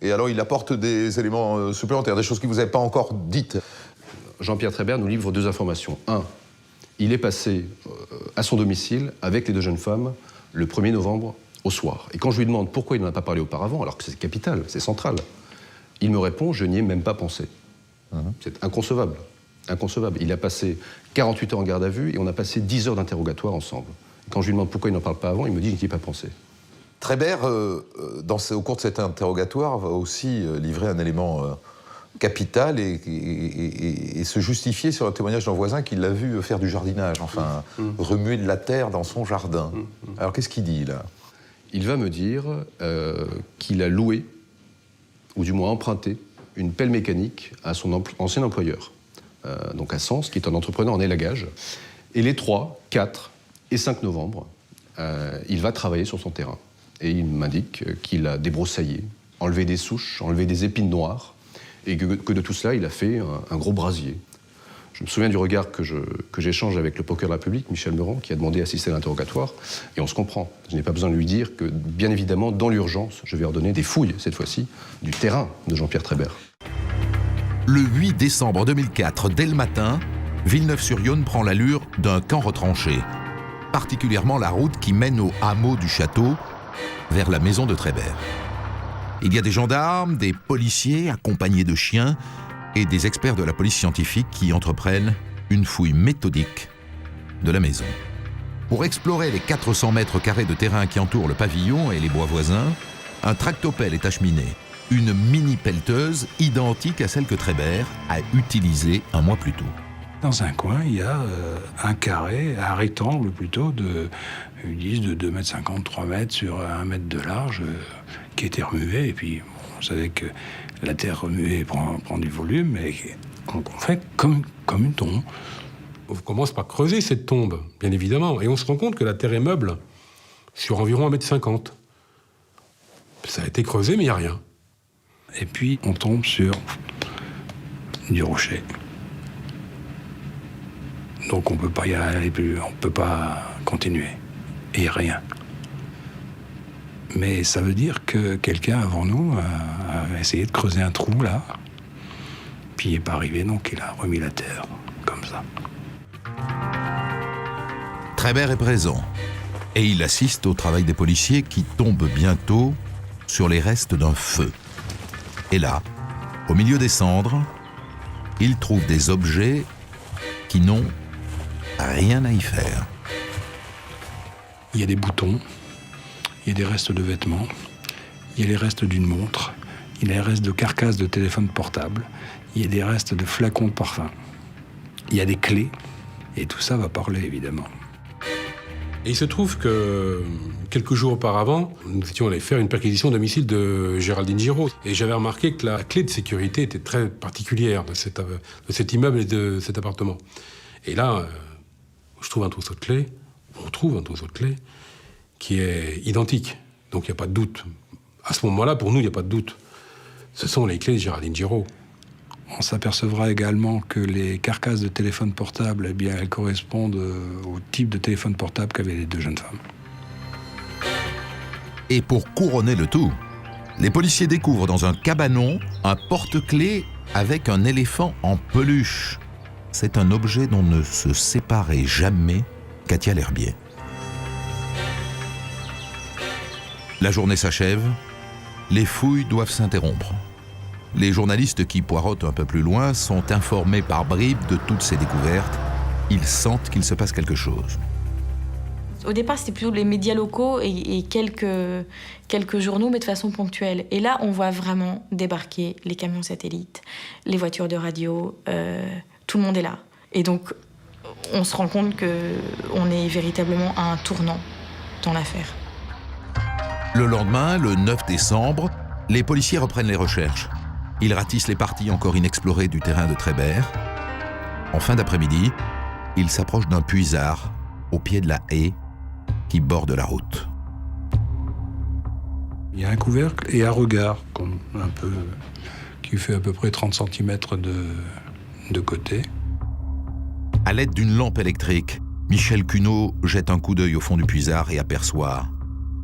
Et alors, il apporte des éléments supplémentaires, des choses qu'il ne vous avait pas encore dites. Jean-Pierre Trébert nous livre 2 informations. 1, il est passé à son domicile avec les 2 jeunes femmes le 1er novembre au soir. Et quand je lui demande pourquoi il n'en a pas parlé auparavant, alors que c'est capital, c'est central, il me répond « je n'y ai même pas pensé ». C'est inconcevable. Inconcevable. Il a passé 48 heures en garde à vue et on a passé 10 heures d'interrogatoire ensemble. Quand je lui demande pourquoi il n'en parle pas avant, il me dit « je n'y ai pas pensé ». Trébert, au cours de cet interrogatoire, va aussi livrer un élément capital et se justifier sur un témoignage d'un voisin qui l'a vu faire du jardinage, enfin, remuer de la terre dans son jardin. Alors, qu'est-ce qu'il dit, là? Il va me dire qu'il a loué, ou du moins emprunté, une pelle mécanique à son ancien employeur, donc à Sens, qui est un entrepreneur en élagage. Et les 3, 4 et 5 novembre, il va travailler sur son terrain. Et il m'indique qu'il a débroussaillé, enlevé des souches, enlevé des épines noires, et que de tout cela, il a fait un gros brasier. Je me souviens du regard que j'échange avec le procureur de la République, Michel Meurant, qui a demandé à assister à l'interrogatoire, et on se comprend. Je n'ai pas besoin de lui dire que, bien évidemment, dans l'urgence, je vais ordonner des fouilles, cette fois-ci, du terrain de Jean-Pierre Trébert. Le 8 décembre 2004, dès le matin, Villeneuve-sur-Yonne prend l'allure d'un camp retranché, particulièrement la route qui mène au hameau du château, vers la maison de Trébert. Il y a des gendarmes, des policiers accompagnés de chiens et des experts de la police scientifique qui entreprennent une fouille méthodique de la maison. Pour explorer les 400 mètres carrés de terrain qui entourent le pavillon et les bois voisins, un tractopelle est acheminé, une mini-pelleteuse identique à celle que Trébert a utilisée un mois plus tôt. Dans un coin, il y a un carré, un rectangle plutôt, ils disent de 2,50 m, 3 mètres sur 1 mètre de large, qui a été remué. Et puis, vous savez que la terre remuée prend du volume, et on fait comme une tombe. On commence par creuser cette tombe, bien évidemment, et on se rend compte que la terre est meuble sur environ 1,50 m. Ça a été creusé, mais il n'y a rien. Et puis, on tombe sur du rocher. Donc on ne peut pas y aller plus, on ne peut pas continuer. Et rien. Mais ça veut dire que quelqu'un avant nous a essayé de creuser un trou là, puis il n'est pas arrivé, donc il a remis la terre, comme ça. Trébert est présent, et il assiste au travail des policiers qui tombent bientôt sur les restes d'un feu. Et là, au milieu des cendres, il trouve des objets qui n'ont rien à y faire. Il y a des boutons, il y a des restes de vêtements, il y a les restes d'une montre, il y a les restes de carcasses de téléphone portable, il y a des restes de flacons de parfum, il y a des clés, et tout ça va parler évidemment. Et il se trouve que quelques jours auparavant, nous étions allés faire une perquisition au domicile de Géraldine Giraud. Et j'avais remarqué que la clé de sécurité était très particulière de cet immeuble et de cet appartement. Et là, on trouve un trousseau de clés qui est identique. Donc il n'y a pas de doute. À ce moment-là, pour nous, il n'y a pas de doute. Ce sont les clés de Géraldine Giraud. On s'apercevra également que les carcasses de téléphone portable, eh bien, elles correspondent au type de téléphone portable qu'avaient les 2 jeunes femmes. Et pour couronner le tout, les policiers découvrent dans un cabanon un porte-clés avec un éléphant en peluche. C'est un objet dont ne se séparait jamais Katia L'Herbier. La journée s'achève, les fouilles doivent s'interrompre. Les journalistes qui poireautent un peu plus loin sont informés par bribes de toutes ces découvertes. Ils sentent qu'il se passe quelque chose. Au départ, c'était plutôt les médias locaux et quelques journaux, mais de façon ponctuelle. Et là, on voit vraiment débarquer les camions satellites, les voitures de radio, tout le monde est là. Et donc, on se rend compte qu'on est véritablement à un tournant dans l'affaire. Le lendemain, le 9 décembre, les policiers reprennent les recherches. Ils ratissent les parties encore inexplorées du terrain de Trébert. En fin d'après-midi, ils s'approchent d'un puisard au pied de la haie qui borde la route. Il y a un couvercle et un regard, qui fait à peu près 30 cm de côté. À l'aide d'une lampe électrique, Michel Cuneau jette un coup d'œil au fond du puisard et aperçoit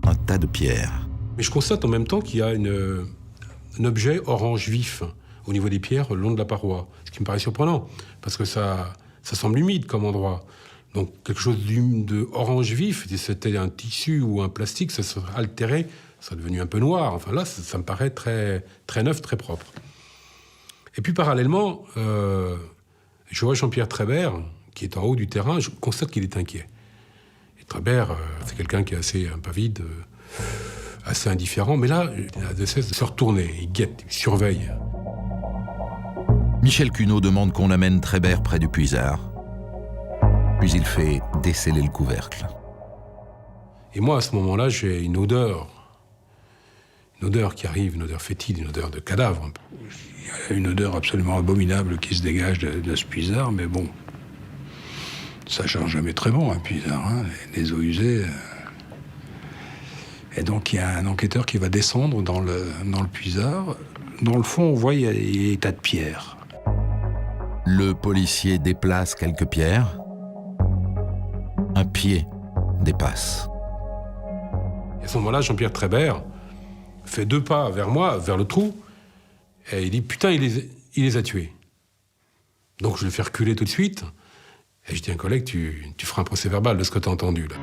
un tas de pierres. Mais je constate en même temps qu'il y a un objet orange vif au niveau des pierres, le long de la paroi. Ce qui me paraît surprenant, parce que ça semble humide comme endroit. Donc quelque chose de orange vif, si c'était un tissu ou un plastique, ça serait altéré, ça serait devenu un peu noir. Enfin là, ça me paraît très, très neuf, très propre. Et puis parallèlement, je vois Jean-Pierre Trébert, qui est en haut du terrain, je constate qu'il est inquiet. Et Trébert, c'est quelqu'un qui est assez impavide, assez indifférent, mais là, il a de cesse de se retourner, il guette, il surveille. Michel Cuneau demande qu'on amène Trébert près du puisard. Puis il fait déceler le couvercle. Et moi, à ce moment-là, j'ai une odeur qui arrive, une odeur fétide, une odeur de cadavre. Il y a une odeur absolument abominable qui se dégage de ce puisard, mais bon, ça change jamais très bon, un puisard, hein, les eaux usées. Et donc, il y a un enquêteur qui va descendre dans le puisard. Dans le fond, on voit il y a des tas de pierres. Le policier déplace quelques pierres. Un pied dépasse. Et à ce moment-là, Jean-Pierre Trébert fait 2 pas vers moi, vers le trou, et il dit « Putain, il les a tués ». Donc je le fais reculer tout de suite, et je dis à un collègue « Tu feras un procès-verbal de ce que tu as entendu, là ».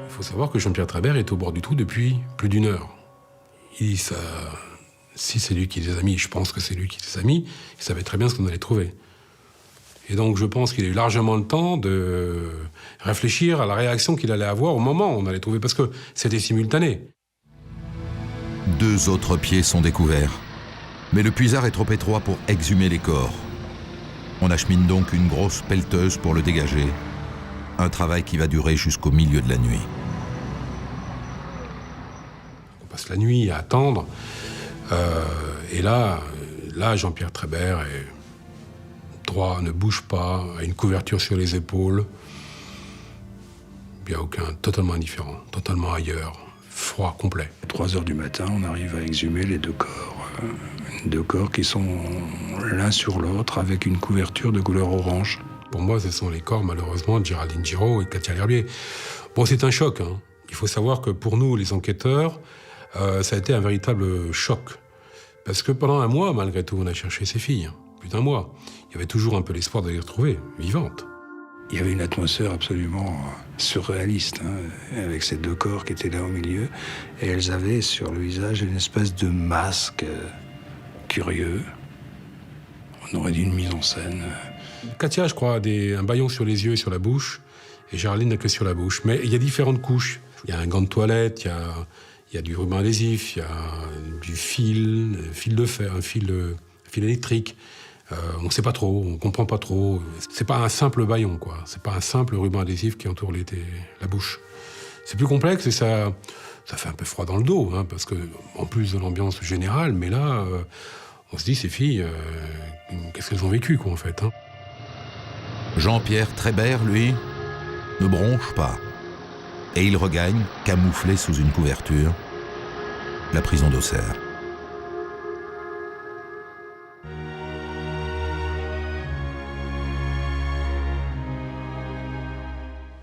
Il faut savoir que Jean-Pierre Trébert est au bord du trou depuis plus d'1 heure. Il dit ça... Si c'est lui qui les a mis, je pense que c'est lui qui les a mis, il savait très bien ce qu'on allait trouver. Et donc je pense qu'il a eu largement le temps de réfléchir à la réaction qu'il allait avoir au moment où on allait trouver, parce que c'était simultané. 2 autres pieds sont découverts. Mais le puisard est trop étroit pour exhumer les corps. On achemine donc une grosse pelleteuse pour le dégager. Un travail qui va durer jusqu'au milieu de la nuit. On passe la nuit à attendre. Et là, Jean-Pierre Trébert est droit, ne bouge pas, a une couverture sur les épaules. Il n'y a aucun, totalement indifférent, totalement ailleurs, froid, complet. À 3 heures du matin, on arrive à exhumer les 2 corps. 2 corps qui sont l'un sur l'autre avec une couverture de couleur orange. Pour moi, ce sont les corps, malheureusement, de Géraldine Giraud et de Katia L'Herbier. Bon, c'est un choc, hein. Il faut savoir que pour nous, les enquêteurs, ça a été un véritable choc. Parce que pendant 1 mois, malgré tout, on a cherché ces filles. Plus d'1 mois. Il y avait toujours un peu l'espoir de les retrouver, vivantes. Il y avait une atmosphère absolument surréaliste, hein, avec ces 2 corps qui étaient là au milieu. Et elles avaient sur le visage une espèce de masque curieux. On aurait dit une mise en scène. Katia, je crois, a un bâillon sur les yeux et sur la bouche. Et Géraldine n'a que sur la bouche. Mais il y a différentes couches. Il y a un gant de toilette, il y a du ruban adhésif, il y a du fil de fer, un fil électrique. On ne sait pas trop, on ne comprend pas trop. C'est pas un simple bâillon, quoi. C'est pas un simple ruban adhésif qui entoure la bouche. C'est plus complexe et ça fait un peu froid dans le dos, hein, parce que, en plus de l'ambiance générale, mais là, on se dit, ces filles, qu'est-ce qu'elles ont vécu, quoi, en fait, hein. Jean-Pierre Trébert, lui, ne bronche pas. Et il regagne, camouflé sous une couverture, la prison d'Auxerre.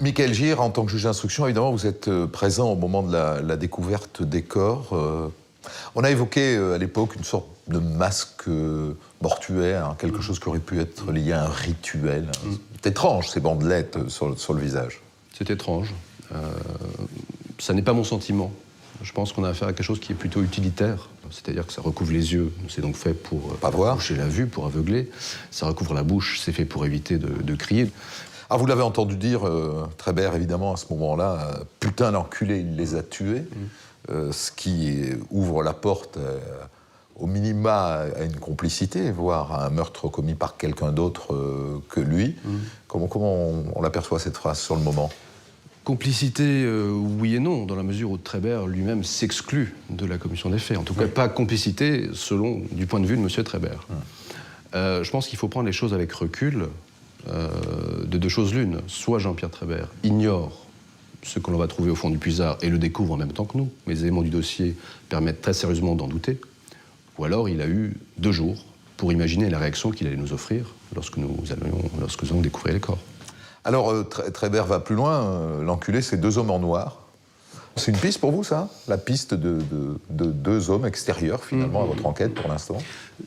Michael Gir, en tant que juge d'instruction, évidemment, vous êtes présent au moment de la découverte des corps. On a évoqué à l'époque une sorte de masque mortuaire, hein, quelque chose qui aurait pu être lié à un rituel. C'est étrange, ces bandelettes sur le visage. C'est étrange. Ça n'est pas mon sentiment. Je pense qu'on a affaire à quelque chose qui est plutôt utilitaire. C'est-à-dire que ça recouvre les yeux, c'est donc fait pour boucher la vue, pour aveugler. Ça recouvre la bouche, c'est fait pour éviter de crier. Ah, vous l'avez entendu dire, Trébert, évidemment, à ce moment-là, putain, l'enculé, il les a tués. Ce qui ouvre la porte, au minima, à une complicité, voire à un meurtre commis par quelqu'un d'autre que lui. Comment on l'aperçoit, cette phrase, sur le moment ? Complicité, oui et non, dans la mesure où Trébert lui-même s'exclut de la commission des faits. En tout cas, pas complicité du point de vue de M. Trébert. Je pense qu'il faut prendre les choses avec recul, de 2 choses l'une. Soit Jean-Pierre Trébert ignore ce que l'on va trouver au fond du puisard et le découvre en même temps que nous, mais les éléments du dossier permettent très sérieusement d'en douter. Ou alors il a eu 2 jours pour imaginer la réaction qu'il allait nous offrir lorsque nous allons découvrir les corps. Alors, Trébert va plus loin. L'enculé, c'est 2 hommes en noir. C'est une piste pour vous, ça? La piste de 2 hommes extérieurs, finalement, à votre enquête, pour l'instant?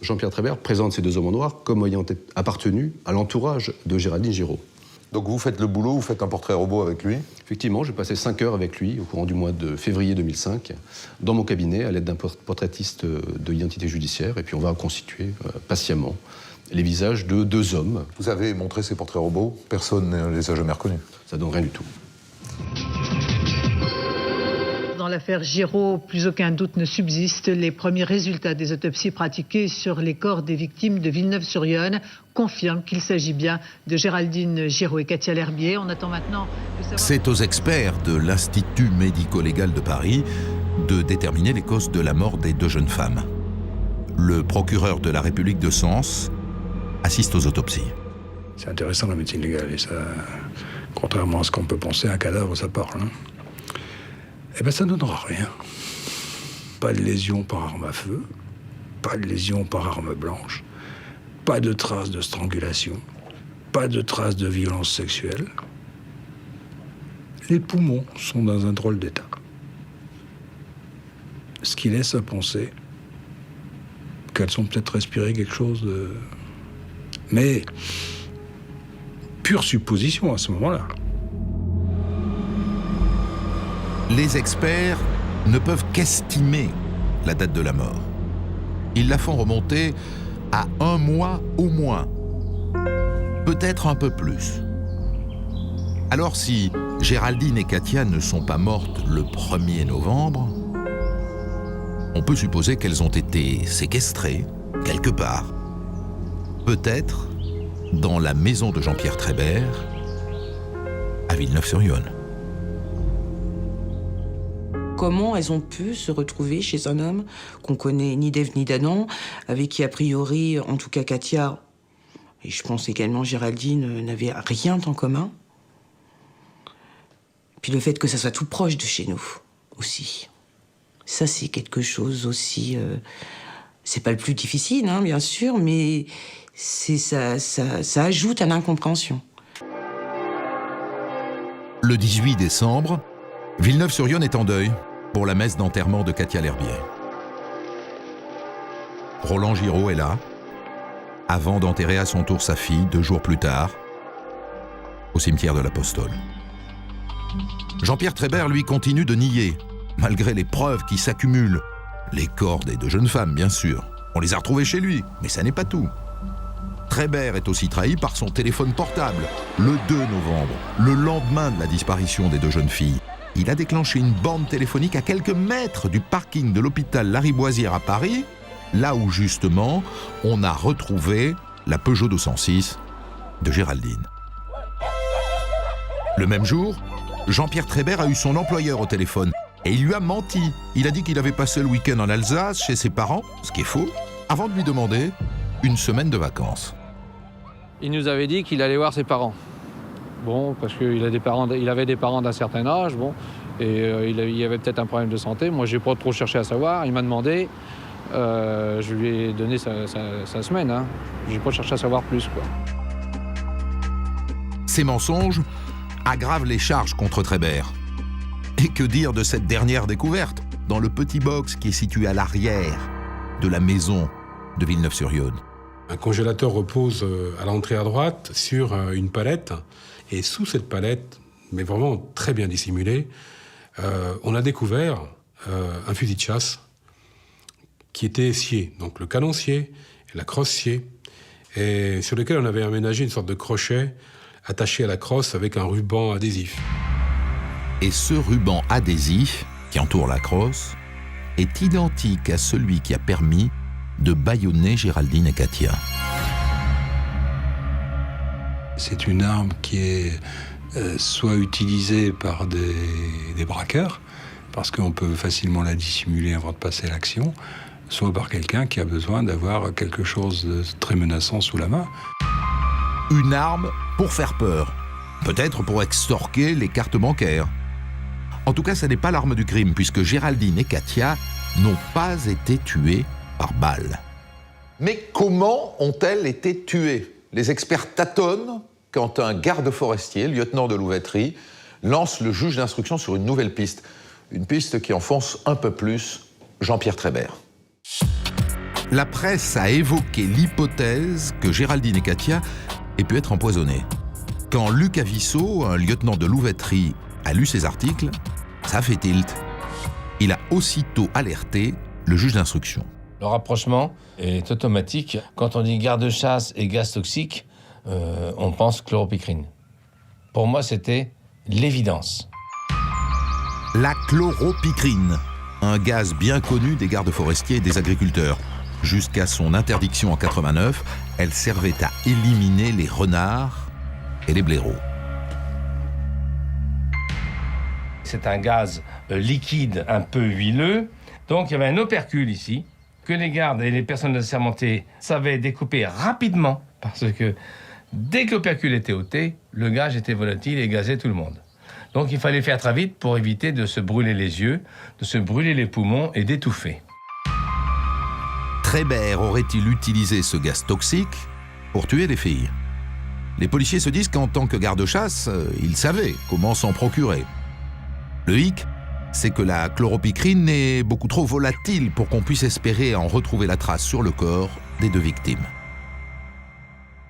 Jean-Pierre Trébert présente ces 2 hommes en noir comme ayant appartenu à l'entourage de Géraldine Giraud. Donc vous faites le boulot, vous faites un portrait robot avec lui? Effectivement, j'ai passé 5 heures avec lui au courant du mois de février 2005 dans mon cabinet à l'aide d'un portraitiste de l'identité judiciaire, et puis on va reconstituer patiemment les visages de 2 hommes. Vous avez montré ces portraits robots? Personne ne les a jamais reconnus? Ça donne rien du tout. Dans l'affaire Giraud, plus aucun doute ne subsiste. Les premiers résultats des autopsies pratiquées sur les corps des victimes de Villeneuve-sur-Yonne confirment qu'il s'agit bien de Géraldine Giraud et Katia L'Herbier. On attend maintenant de savoir... C'est aux experts de l'Institut médico-légal de Paris de déterminer les causes de la mort des 2 jeunes femmes. Le procureur de la République de Sens assiste aux autopsies. C'est intéressant la médecine légale, et ça, contrairement à ce qu'on peut penser, un cadavre, ça parle. Eh bien, ça ne donnera rien. Pas de lésion par arme à feu, pas de lésion par arme blanche, pas de traces de strangulation, pas de traces de violence sexuelle. Les poumons sont dans un drôle d'état. Ce qui laisse à penser qu'elles ont peut-être respiré quelque chose de... Mais, pure supposition à ce moment-là. Les experts ne peuvent qu'estimer la date de la mort. Ils la font remonter à 1 mois au moins, peut-être un peu plus. Alors si Géraldine et Katia ne sont pas mortes le 1er novembre, on peut supposer qu'elles ont été séquestrées quelque part. Peut-être dans la maison de Jean-Pierre Trébert, à Villeneuve-sur-Yonne. Comment elles ont pu se retrouver chez un homme qu'on connaît ni d'Ève ni d'Adam, avec qui, a priori, en tout cas Katia, et je pense également Géraldine, n'avaient rien en commun. Puis le fait que ça soit tout proche de chez nous, aussi. Ça, c'est quelque chose aussi... c'est pas le plus difficile, hein, bien sûr, mais ça ajoute à l'incompréhension. Le 18 décembre, Villeneuve-sur-Yonne est en deuil pour la messe d'enterrement de Katia L'Herbier. Roland Giraud est là, avant d'enterrer à son tour sa fille 2 jours plus tard, au cimetière de l'Apostole. Jean-Pierre Trébert, lui, continue de nier, malgré les preuves qui s'accumulent. Les corps des 2 jeunes femmes, bien sûr. On les a retrouvés chez lui, mais ça n'est pas tout. Trébert est aussi trahi par son téléphone portable. Le 2 novembre, le lendemain de la disparition des 2 jeunes filles, il a déclenché une borne téléphonique à quelques mètres du parking de l'hôpital Lariboisière à Paris, là où, justement, on a retrouvé la Peugeot 206 de Géraldine. Le même jour, Jean-Pierre Trébert a eu son employeur au téléphone et il lui a menti. Il a dit qu'il avait passé le week-end en Alsace chez ses parents, ce qui est faux, avant de lui demander une semaine de vacances. Il nous avait dit qu'il allait voir ses parents. Bon, parce qu'il avait des parents d'un certain âge, bon, et il y avait peut-être un problème de santé. Moi, j'ai pas trop cherché à savoir. Il m'a demandé, je lui ai donné sa semaine. Hein. J'ai pas cherché à savoir plus, quoi. Ces mensonges aggravent les charges contre Trébert. Et que dire de cette dernière découverte, dans le petit box qui est situé à l'arrière de la maison de Villeneuve-sur-Yonne. Un congélateur repose à l'entrée à droite sur une palette. Et sous cette palette, mais vraiment très bien dissimulée, on a découvert un fusil de chasse qui était scié. Donc le canon scié et la crosse sciée, et sur lequel on avait aménagé une sorte de crochet attaché à la crosse avec un ruban adhésif. Et ce ruban adhésif qui entoure la crosse est identique à celui qui a permis de bâillonner Géraldine et Katia. C'est une arme qui est soit utilisée par des braqueurs, parce qu'on peut facilement la dissimuler avant de passer à l'action, soit par quelqu'un qui a besoin d'avoir quelque chose de très menaçant sous la main. Une arme pour faire peur, peut-être pour extorquer les cartes bancaires. En tout cas, ce n'est pas l'arme du crime, puisque Géraldine et Katia n'ont pas été tuées par balle. Mais comment ont-elles été tuées? Les experts tâtonnent quand un garde forestier, lieutenant de Louveterie, lance le juge d'instruction sur une nouvelle piste. Une piste qui enfonce un peu plus Jean-Pierre Trébert. La presse a évoqué l'hypothèse que Géraldine et Katia aient pu être empoisonnées. Quand Luc Avissot, un lieutenant de Louveterie, a lu ces articles, ça a fait tilt. Il a aussitôt alerté le juge d'instruction. Le rapprochement est automatique. Quand on dit garde-chasse et gaz toxique, on pense chloropicrine. Pour moi, c'était l'évidence. La chloropicrine, un gaz bien connu des gardes forestiers et des agriculteurs. Jusqu'à son interdiction en 89, elle servait à éliminer les renards et les blaireaux. C'est un gaz liquide, un peu huileux. Donc il y avait un opercule ici, que les gardes et les personnes assermentées savaient découper rapidement, parce que dès que l'opercule était ôté, le gaz était volatile et gazait tout le monde. Donc il fallait faire très vite pour éviter de se brûler les yeux, de se brûler les poumons et d'étouffer. Trébert aurait-il utilisé ce gaz toxique pour tuer les filles? Les policiers se disent qu'en tant que garde-chasse, ils savaient comment s'en procurer. Le hic, c'est que la chloropicrine est beaucoup trop volatile pour qu'on puisse espérer en retrouver la trace sur le corps des deux victimes.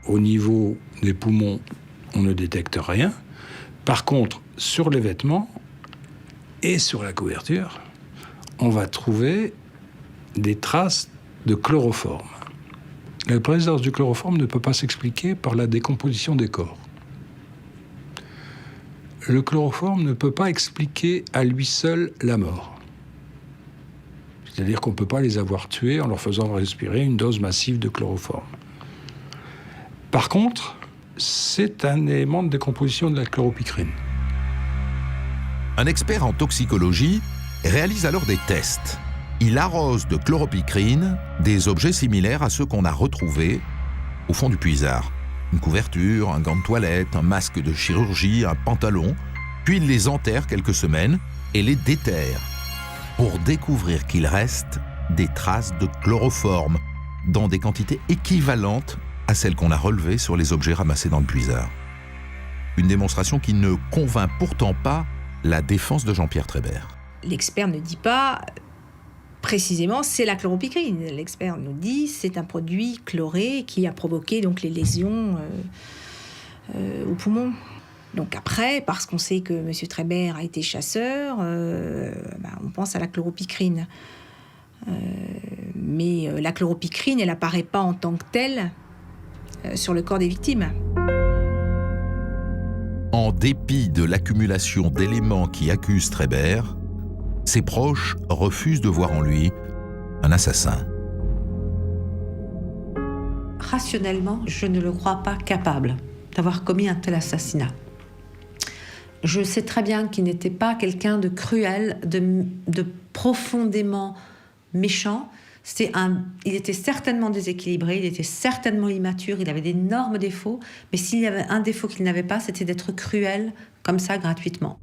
Au niveau des poumons, on ne détecte rien. Par contre, sur les vêtements et sur la couverture, on va trouver des traces de chloroforme. La présence du chloroforme ne peut pas s'expliquer par la décomposition des corps. Le chloroforme ne peut pas expliquer à lui seul la mort. C'est-à-dire qu'on ne peut pas les avoir tués en leur faisant respirer une dose massive de chloroforme. Par contre, c'est un élément de décomposition de la chloropicrine. Un expert en toxicologie réalise alors des tests. Il arrose de chloropicrine des objets similaires à ceux qu'on a retrouvés au fond du puisard. Une couverture, un gant de toilette, un masque de chirurgie, un pantalon. Puis il les enterre quelques semaines et les déterre pour découvrir qu'il reste des traces de chloroforme dans des quantités équivalentes à celles qu'on a relevées sur les objets ramassés dans le puisard. Une démonstration qui ne convainc pourtant pas la défense de Jean-Pierre Trébert. L'expert ne dit pas précisément c'est la chloropicrine. L'expert nous dit c'est un produit chloré qui a provoqué donc les lésions aux poumons. Donc après, parce qu'on sait que M. Trébert a été chasseur, on pense à la chloropicrine. Mais la chloropicrine, elle n'apparaît pas en tant que telle sur le corps des victimes. En dépit de l'accumulation d'éléments qui accusent Trébert, ses proches refusent de voir en lui un assassin. Rationnellement, je ne le crois pas capable d'avoir commis un tel assassinat. Je sais très bien qu'il n'était pas quelqu'un de cruel, de profondément méchant. Il était certainement déséquilibré, il était certainement immature, il avait d'énormes défauts, mais s'il y avait un défaut qu'il n'avait pas, c'était d'être cruel, comme ça, gratuitement.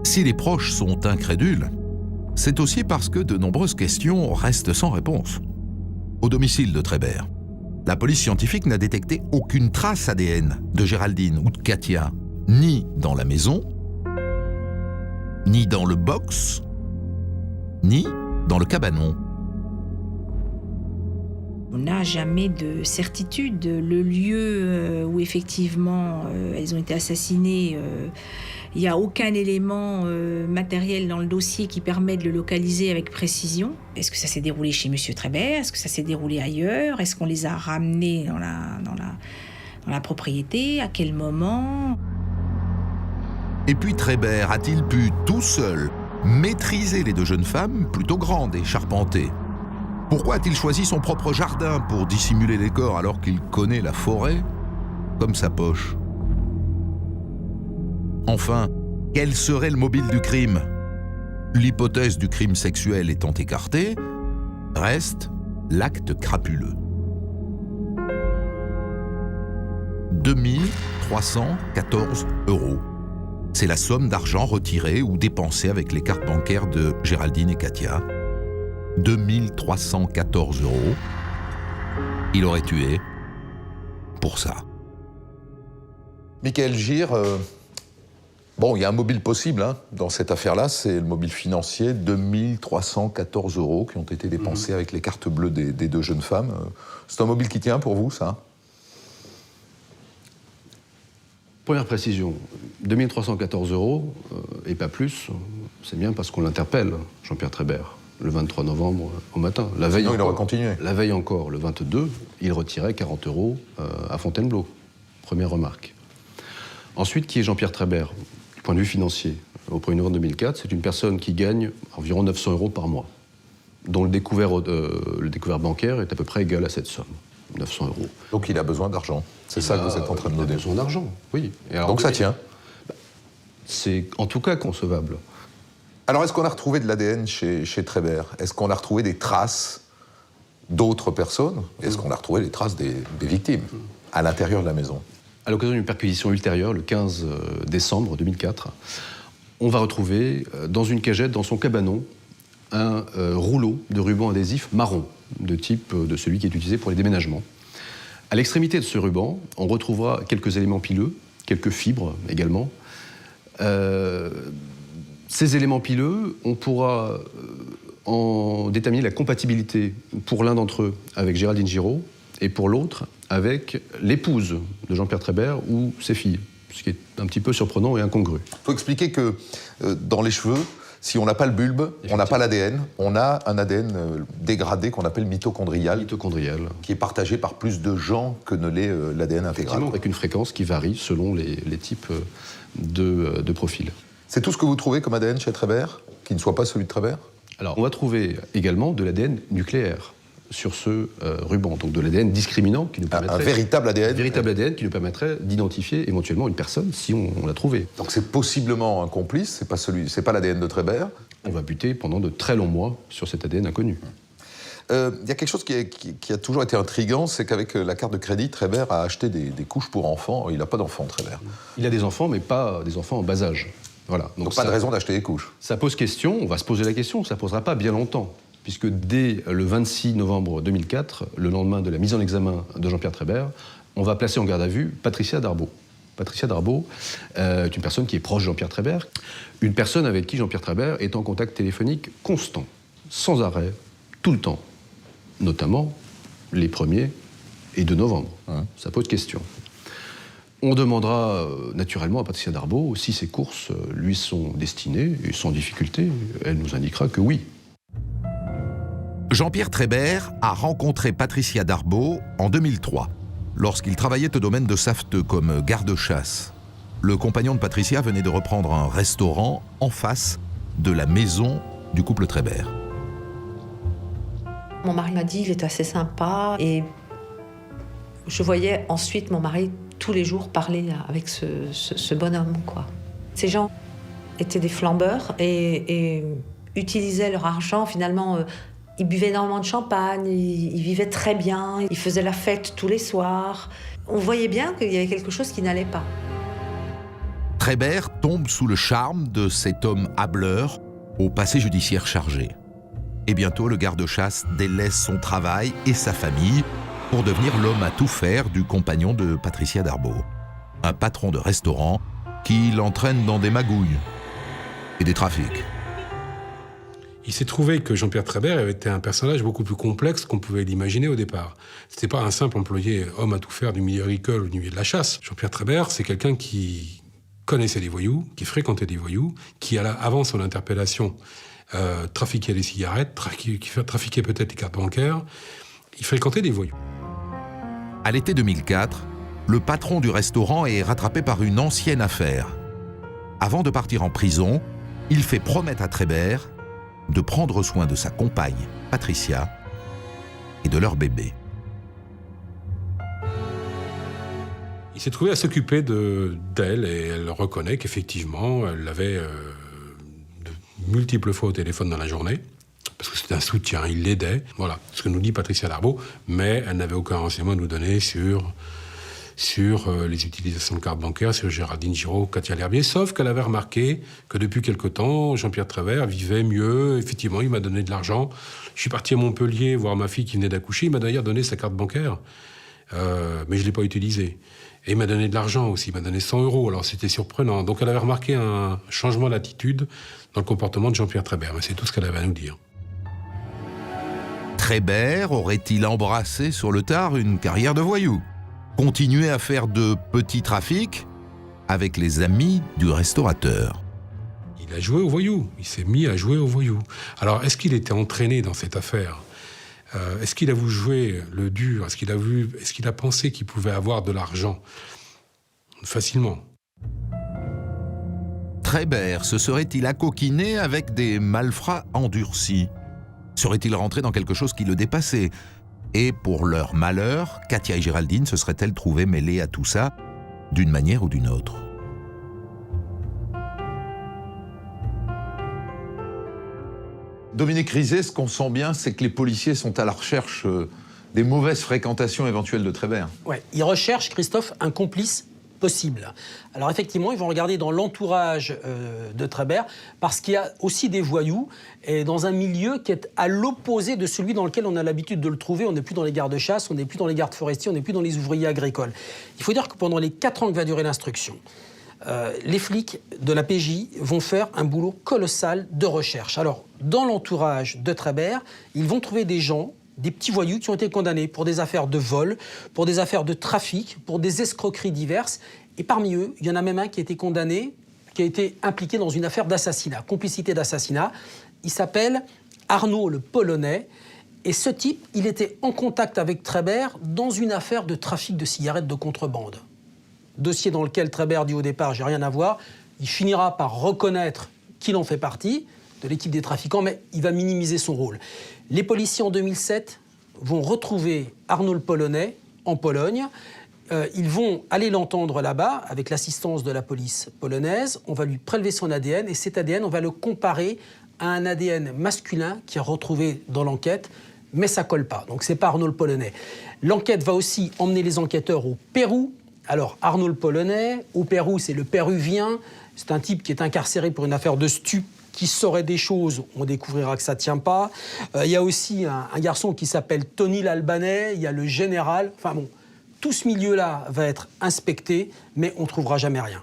Si les proches sont incrédules, c'est aussi parce que de nombreuses questions restent sans réponse. Au domicile de Trébert, la police scientifique n'a détecté aucune trace ADN de Géraldine ou de Katia, ni dans la maison, ni dans le box, ni dans le cabanon. On n'a jamais de certitude. Le lieu où effectivement elles ont été assassinées, il n'y a aucun élément matériel dans le dossier qui permet de le localiser avec précision. Est-ce que ça s'est déroulé chez M. Trébert? Est-ce que ça s'est déroulé ailleurs? Est-ce qu'on les a ramenés dans la propriété? À quel moment? Et puis Trébert a-t-il pu, tout seul, maîtriser les deux jeunes femmes, plutôt grandes et charpentées? Pourquoi a-t-il choisi son propre jardin pour dissimuler les corps alors qu'il connaît la forêt comme sa poche? Enfin, quel serait le mobile du crime? L'hypothèse du crime sexuel étant écartée, reste l'acte crapuleux. 2314 €. C'est la somme d'argent retirée ou dépensée avec les cartes bancaires de Géraldine et Katia. 2314 €. Il aurait tué pour ça. Michael Gir, bon, il y a un mobile possible dans cette affaire-là, c'est le mobile financier, 2314 € qui ont été dépensés avec les cartes bleues des deux jeunes femmes. C'est un mobile qui tient pour vous, ça? Première précision, 2314 € et pas plus, c'est bien parce qu'on l'interpelle, Jean-Pierre Trébert, le 23 novembre au matin. La veille, il aurait continué. La veille encore, le 22, il retirait 40 € à Fontainebleau. Première remarque. Ensuite, qui est Jean-Pierre Trébert? Du point de vue financier, au 1er novembre 2004, c'est une personne qui gagne environ 900 € par mois, dont le découvert bancaire est à peu près égal à cette somme, 900 €. Donc il a besoin d'argent. C'est ça que vous êtes en train de nous dire. Il a besoin d'argent, oui. Et alors, donc ça tient. C'est en tout cas concevable. Alors est-ce qu'on a retrouvé de l'ADN chez Trébert? Est-ce qu'on a retrouvé des traces d'autres personnes? Est-ce qu'on a retrouvé les traces des victimes à l'intérieur de la maison? À l'occasion d'une perquisition ultérieure, le 15 décembre 2004, on va retrouver dans une cagette, dans son cabanon, un rouleau de ruban adhésif marron, de type de celui qui est utilisé pour les déménagements. À l'extrémité de ce ruban, on retrouvera quelques éléments pileux, quelques fibres également. Ces éléments pileux, on pourra en déterminer la compatibilité pour l'un d'entre eux avec Géraldine Giraud et pour l'autre avec l'épouse de Jean-Pierre Trébert ou ses filles, ce qui est un petit peu surprenant et incongru. Il faut expliquer que dans les cheveux, si on n'a pas le bulbe, on n'a pas l'ADN, on a un ADN dégradé qu'on appelle mitochondrial, qui est partagé par plus de gens que ne l'est l'ADN intégral. Avec une fréquence qui varie selon les types de profils. C'est tout ce que vous trouvez comme ADN chez Trébert, qui ne soit pas celui de Trébert? Alors, on va trouver également de l'ADN nucléaire sur ce ruban, donc de l'ADN discriminant qui nous permettrait... Un véritable ADN? Un véritable ADN qui nous permettrait d'identifier éventuellement une personne si on l'a trouvée. Donc c'est possiblement un complice, c'est pas l'ADN de Trébert? On va buter pendant de très longs mois sur cet ADN inconnu. Il y a quelque chose qui a toujours été intriguant, c'est qu'avec la carte de crédit, Trébert a acheté des couches pour enfants. Il n'a pas d'enfants, Trébert. Il a des enfants, mais pas des enfants en bas âge. Voilà. Donc pas de raison d'acheter des couches. Ça pose question, on va se poser la question, ça ne posera pas bien longtemps, puisque dès le 26 novembre 2004, le lendemain de la mise en examen de Jean-Pierre Trébert, on va placer en garde à vue Patricia Darbaud. Patricia Darbaud est une personne qui est proche de Jean-Pierre Trébert, une personne avec qui Jean-Pierre Trébert est en contact téléphonique constant, sans arrêt, tout le temps, notamment les 1er et 2 novembre. Ça pose question. On demandera naturellement à Patricia Darbaud si ces courses lui sont destinées, et sans difficulté, elle nous indiquera que oui. Jean-Pierre Trébert a rencontré Patricia Darbaud en 2003, lorsqu'il travaillait au domaine de Safteux comme garde-chasse. Le compagnon de Patricia venait de reprendre un restaurant en face de la maison du couple Trébert. Mon mari m'a dit qu'il était assez sympa et je voyais ensuite mon mari tous les jours parler avec ce bonhomme, quoi. Ces gens étaient des flambeurs et utilisaient leur argent, finalement, ils buvaient énormément de champagne, ils vivaient très bien, ils faisaient la fête tous les soirs. On voyait bien qu'il y avait quelque chose qui n'allait pas. Trébert tombe sous le charme de cet homme hâbleur au passé judiciaire chargé. Et bientôt, le garde-chasse délaisse son travail et sa famille pour devenir l'homme à tout faire du compagnon de Patricia Darbaud. Un patron de restaurant qui l'entraîne dans des magouilles et des trafics. Il s'est trouvé que Jean-Pierre Trébert avait été un personnage beaucoup plus complexe qu'on pouvait l'imaginer au départ. C'était pas un simple employé, homme à tout faire du milieu agricole ou du milieu de la chasse. Jean-Pierre Trébert, c'est quelqu'un qui connaissait des voyous, qui fréquentait des voyous, qui, avant son interpellation, trafiquait des cigarettes, trafiquait peut-être des cartes bancaires. Il fréquentait des voyous. À l'été 2004, le patron du restaurant est rattrapé par une ancienne affaire. Avant de partir en prison, il fait promettre à Trébert de prendre soin de sa compagne, Patricia, et de leur bébé. Il s'est trouvé à s'occuper d'elle et elle reconnaît qu'effectivement, elle l'avait de multiples fois au téléphone dans la journée. Parce que c'était un soutien, il l'aidait. Voilà ce que nous dit Patricia Darbaud, mais elle n'avait aucun renseignement à nous donner sur sur les utilisations de cartes bancaires, sur Géraldine Giraud, Katia L'Herbier, sauf qu'elle avait remarqué que depuis quelque temps, Jean-Pierre Trévert vivait mieux. Effectivement, il m'a donné de l'argent. Je suis parti à Montpellier voir ma fille qui venait d'accoucher. Il m'a d'ailleurs donné sa carte bancaire, mais je ne l'ai pas utilisée. Et il m'a donné de l'argent aussi, il m'a donné 100 €. Alors c'était surprenant. Donc elle avait remarqué un changement d'attitude dans le comportement de Jean-Pierre Trévert. Mais c'est tout ce qu'elle avait à nous dire. Trévert aurait-il embrassé sur le tard une carrière de voyou? Continué à faire de petits trafics avec les amis du restaurateur? Il a joué au voyou. Il s'est mis à jouer au voyou. Alors est-ce qu'il était entraîné dans cette affaire? Est-ce qu'il a voulu jouer le dur? Est-ce qu'il a pensé qu'il pouvait avoir de l'argent facilement? Trévert se serait-il accoquiné avec des malfrats endurcis? Serait-il rentré dans quelque chose qui le dépassait? Et pour leur malheur, Katia et Géraldine se seraient-elles trouvées mêlées à tout ça, d'une manière ou d'une autre? Dominique Rizet, ce qu'on sent bien, c'est que les policiers sont à la recherche des mauvaises fréquentations éventuelles de Trévert. Ouais, ils recherchent, Christophe, un complice possible. Alors effectivement, ils vont regarder dans l'entourage de Trévert, parce qu'il y a aussi des voyous, et dans un milieu qui est à l'opposé de celui dans lequel on a l'habitude de le trouver. On n'est plus dans les gardes-chasse, on n'est plus dans les gardes forestiers, on n'est plus dans les ouvriers agricoles. Il faut dire que pendant les 4 ans que va durer l'instruction, les flics de la PJ vont faire un boulot colossal de recherche. Alors, dans l'entourage de Trévert, ils vont trouver des gens, des petits voyous qui ont été condamnés pour des affaires de vol, pour des affaires de trafic, pour des escroqueries diverses. Et parmi eux, il y en a même un qui a été condamné, qui a été impliqué dans une affaire d'assassinat, complicité d'assassinat. Il s'appelle Arnaud le Polonais. Et ce type, il était en contact avec Trévert dans une affaire de trafic de cigarettes de contrebande. Dossier dans lequel Trévert dit au départ « j'ai rien à voir ». Il finira par reconnaître qu'il en fait partie, de l'équipe des trafiquants, mais il va minimiser son rôle. Les policiers, en 2007, vont retrouver Arnaud le Polonais en Pologne. Ils vont aller l'entendre là-bas, avec l'assistance de la police polonaise. On va lui prélever son ADN, et cet ADN, on va le comparer à un ADN masculin qui est retrouvé dans l'enquête, mais ça colle pas. Donc c'est pas Arnaud le Polonais. L'enquête va aussi emmener les enquêteurs au Pérou. Alors, Arnaud le Polonais, au Pérou, c'est le Péruvien. C'est un type qui est incarcéré pour une affaire de stup, qui saurait des choses. On découvrira que ça ne tient pas. Il y a aussi un garçon qui s'appelle Tony l'Albanais. Il y a le général. Enfin bon, tout ce milieu-là va être inspecté, mais on ne trouvera jamais rien.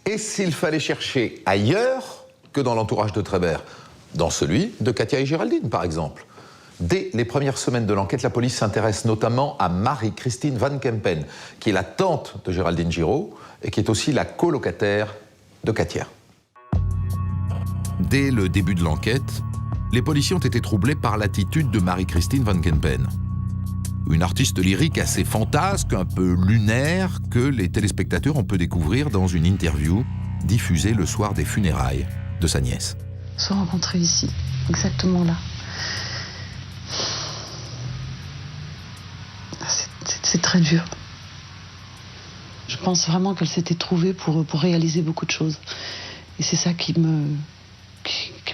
Et s'il fallait chercher ailleurs que dans l'entourage de Trévert? Dans celui de Katia et Géraldine, par exemple. Dès les premières semaines de l'enquête, la police s'intéresse notamment à Marie-Christine Van Kempen, qui est la tante de Géraldine Giraud et qui est aussi la colocataire de Katia. Dès le début de l'enquête, les policiers ont été troublés par l'attitude de Marie-Christine Van Kempen. Une artiste lyrique assez fantasque, un peu lunaire, que les téléspectateurs ont pu découvrir dans une interview diffusée le soir des funérailles de sa nièce. Ils se sont rencontrés ici, exactement là. C'est très dur. Je pense vraiment qu'elle s'était trouvée pour réaliser beaucoup de choses. Et c'est ça qui me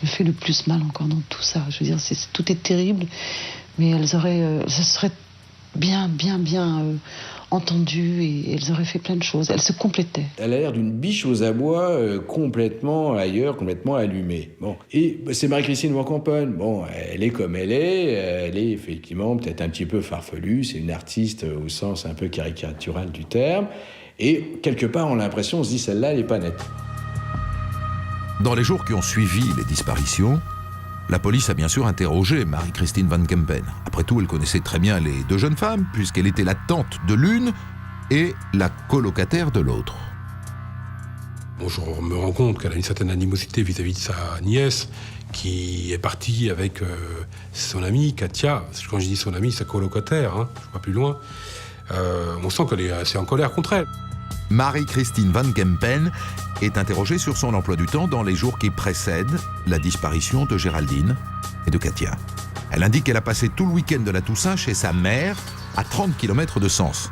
fait le plus mal encore dans tout ça. Je veux dire, tout est terrible, mais elles se seraient bien entendues et elles auraient fait plein de choses. Elles se complétaient. Elle a l'air d'une biche aux abois complètement ailleurs, complètement allumée. Bon. Et c'est Marie-Christine Van Kempen. Bon, elle est comme elle est effectivement peut-être un petit peu farfelue, c'est une artiste au sens un peu caricatural du terme. Et quelque part, on a l'impression, on se dit, celle-là, elle n'est pas nette. Dans les jours qui ont suivi les disparitions, la police a bien sûr interrogé Marie-Christine Van Kempen. Après tout, elle connaissait très bien les deux jeunes femmes, puisqu'elle était la tante de l'une et la colocataire de l'autre. Bon, je me rends compte qu'elle a une certaine animosité vis-à-vis de sa nièce, qui est partie avec son amie Katia. Quand je dis son amie, sa colocataire, hein, je ne vais pas plus loin. On sent qu'elle est assez en colère contre elle. Marie-Christine Van Kempen est interrogée sur son emploi du temps dans les jours qui précèdent la disparition de Géraldine et de Katia. Elle indique qu'elle a passé tout le week-end de la Toussaint chez sa mère, à 30 km de Sens.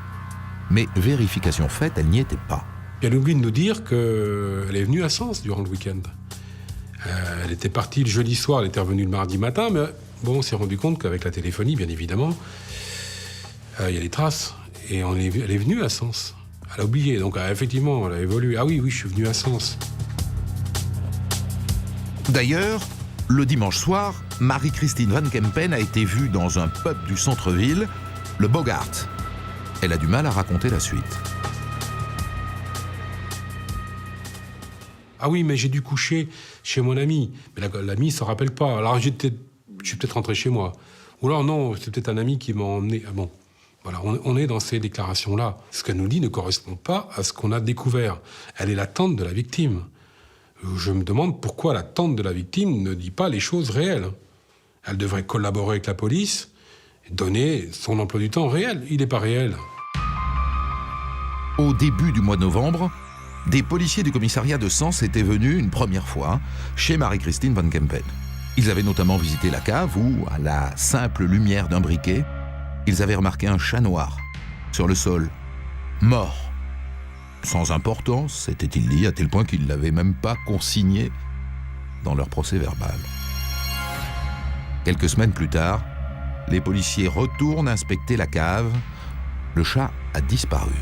Mais vérification faite, elle n'y était pas. Elle oublie de nous dire qu'elle est venue à Sens durant le week-end. Elle était partie le jeudi soir, elle était revenue le mardi matin, mais Bon, on s'est rendu compte qu'avec la téléphonie, bien évidemment, il y a des traces. Et elle est venue à Sens. Elle a oublié, donc effectivement, elle a évolué. Ah oui, je suis venu à Sens. D'ailleurs, le dimanche soir, Marie-Christine Van Kempen a été vue dans un pub du centre-ville, le Bogart. Elle a du mal à raconter la suite. Ah oui, mais j'ai dû coucher chez mon ami. Mais l'ami ne se rappelle pas. Alors je suis peut-être rentré chez moi. Ou alors non, c'est peut-être un ami qui m'a emmené. Ah bon, voilà, on est dans ces déclarations-là. Ce qu'elle nous dit ne correspond pas à ce qu'on a découvert. Elle est la tante de la victime. Je me demande pourquoi la tante de la victime ne dit pas les choses réelles. Elle devrait collaborer avec la police et donner son emploi du temps réel. Il n'est pas réel. Au début du mois de novembre, des policiers du commissariat de Sens étaient venus une première fois chez Marie-Christine Van Kempen. Ils avaient notamment visité la cave où, à la simple lumière d'un briquet, ils avaient remarqué un chat noir sur le sol, mort. Sans importance, s'était-il dit, à tel point qu'ils ne l'avaient même pas consigné dans leur procès verbal. Quelques semaines plus tard, les policiers retournent inspecter la cave. Le chat a disparu.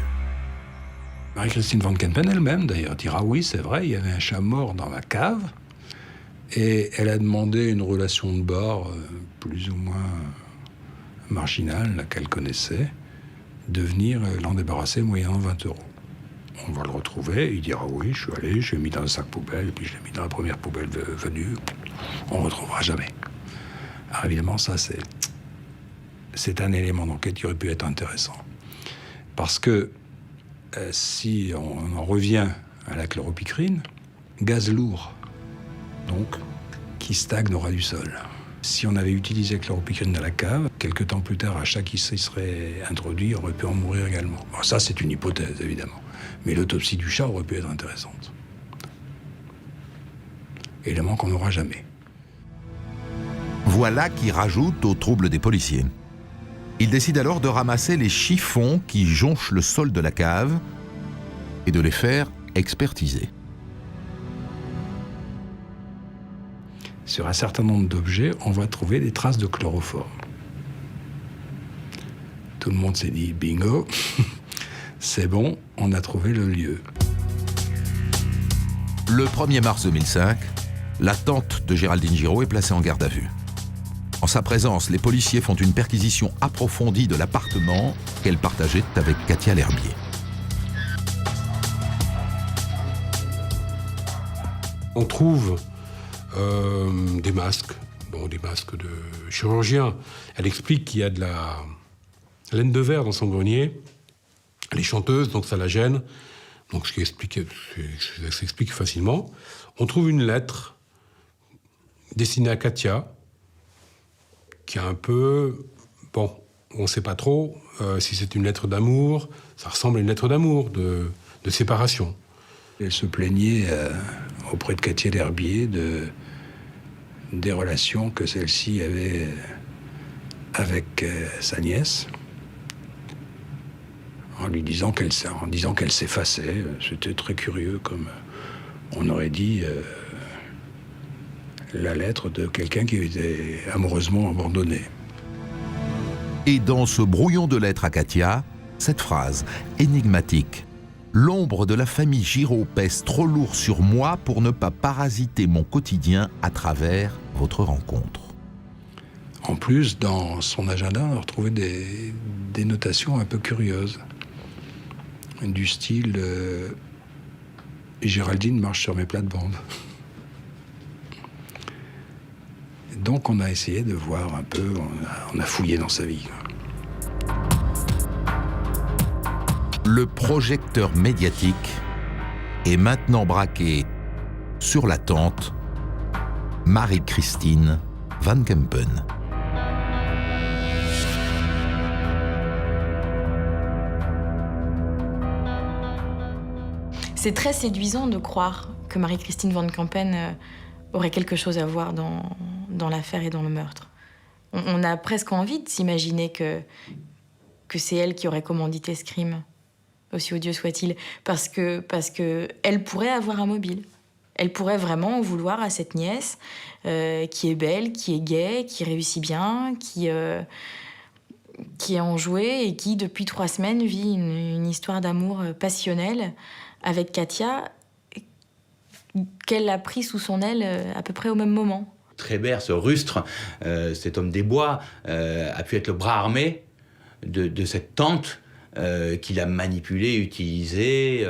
Marie-Christine Van Kempen elle-même, d'ailleurs, dira oui, c'est vrai, il y avait un chat mort dans la cave. Et elle a demandé une relation de bord plus ou moins marginale, qu'elle connaissait, de venir l'en débarrasser moyennant 20 €. On va le retrouver, il dira oui, je suis allé, je l'ai mis dans un sac poubelle, et puis je l'ai mis dans la première poubelle venue. On ne retrouvera jamais. Alors évidemment, ça, c'est un élément d'enquête qui aurait pu être intéressant. Parce que si on en revient à la chloropicrine, gaz lourd, donc, qui stagne au ras du sol. Si on avait utilisé la chloropicrine dans la cave, quelques temps plus tard, un chat qui s'y serait introduit aurait pu en mourir également. Bon, ça, c'est une hypothèse, évidemment. Mais l'autopsie du chat aurait pu être intéressante. Élément qu'on n'aura jamais. Voilà qui rajoute au trouble des policiers. Ils décident alors de ramasser les chiffons qui jonchent le sol de la cave et de les faire expertiser. Sur un certain nombre d'objets, on va trouver des traces de chloroforme. Tout le monde s'est dit « bingo !» C'est bon, on a trouvé le lieu. Le 1er mars 2005, la tante de Géraldine Giraud est placée en garde à vue. En sa présence, les policiers font une perquisition approfondie de l'appartement qu'elle partageait avec Katia L'Herbier. On trouve des masques, des masques de chirurgien. Elle explique qu'il y a de la laine de verre dans son grenier. Elle est chanteuse, donc ça la gêne. Donc ça s'explique facilement. On trouve une lettre destinée à Katia, qui a un peu... Bon, on ne sait pas trop si c'est une lettre d'amour. Ça ressemble à une lettre d'amour, de séparation. Elle se plaignait auprès de Katia L'Herbier des relations que celle-ci avait avec sa nièce, en lui disant qu'elle s'effaçait. C'était très curieux, comme on aurait dit la lettre de quelqu'un qui était amoureusement abandonné. Et dans ce brouillon de lettres à Katia, cette phrase énigmatique: « L'ombre de la famille Giraud pèse trop lourd sur moi pour ne pas parasiter mon quotidien à travers votre rencontre. » En plus, dans son agenda, on a retrouvé des notations un peu curieuses, du style Géraldine marche sur mes plates-bandes. Donc on a essayé de voir un peu, on a fouillé dans sa vie. Le projecteur médiatique est maintenant braqué sur la tante Marie-Christine Van Kempen. C'est très séduisant de croire que Marie-Christine Van Kempen aurait quelque chose à voir dans l'affaire et dans le meurtre. On a presque envie de s'imaginer que c'est elle qui aurait commandité ce crime, aussi odieux soit-il, parce que elle pourrait avoir un mobile. Elle pourrait vraiment vouloir à cette nièce qui est belle, qui est gaie, qui réussit bien, qui est enjouée et qui, depuis 3 semaines, vit une histoire d'amour passionnelle avec Katia, qu'elle a pris sous son aile à peu près au même moment. Trébert, ce rustre, cet homme des bois, a pu être le bras armé de cette tante qu'il a manipulée, utilisée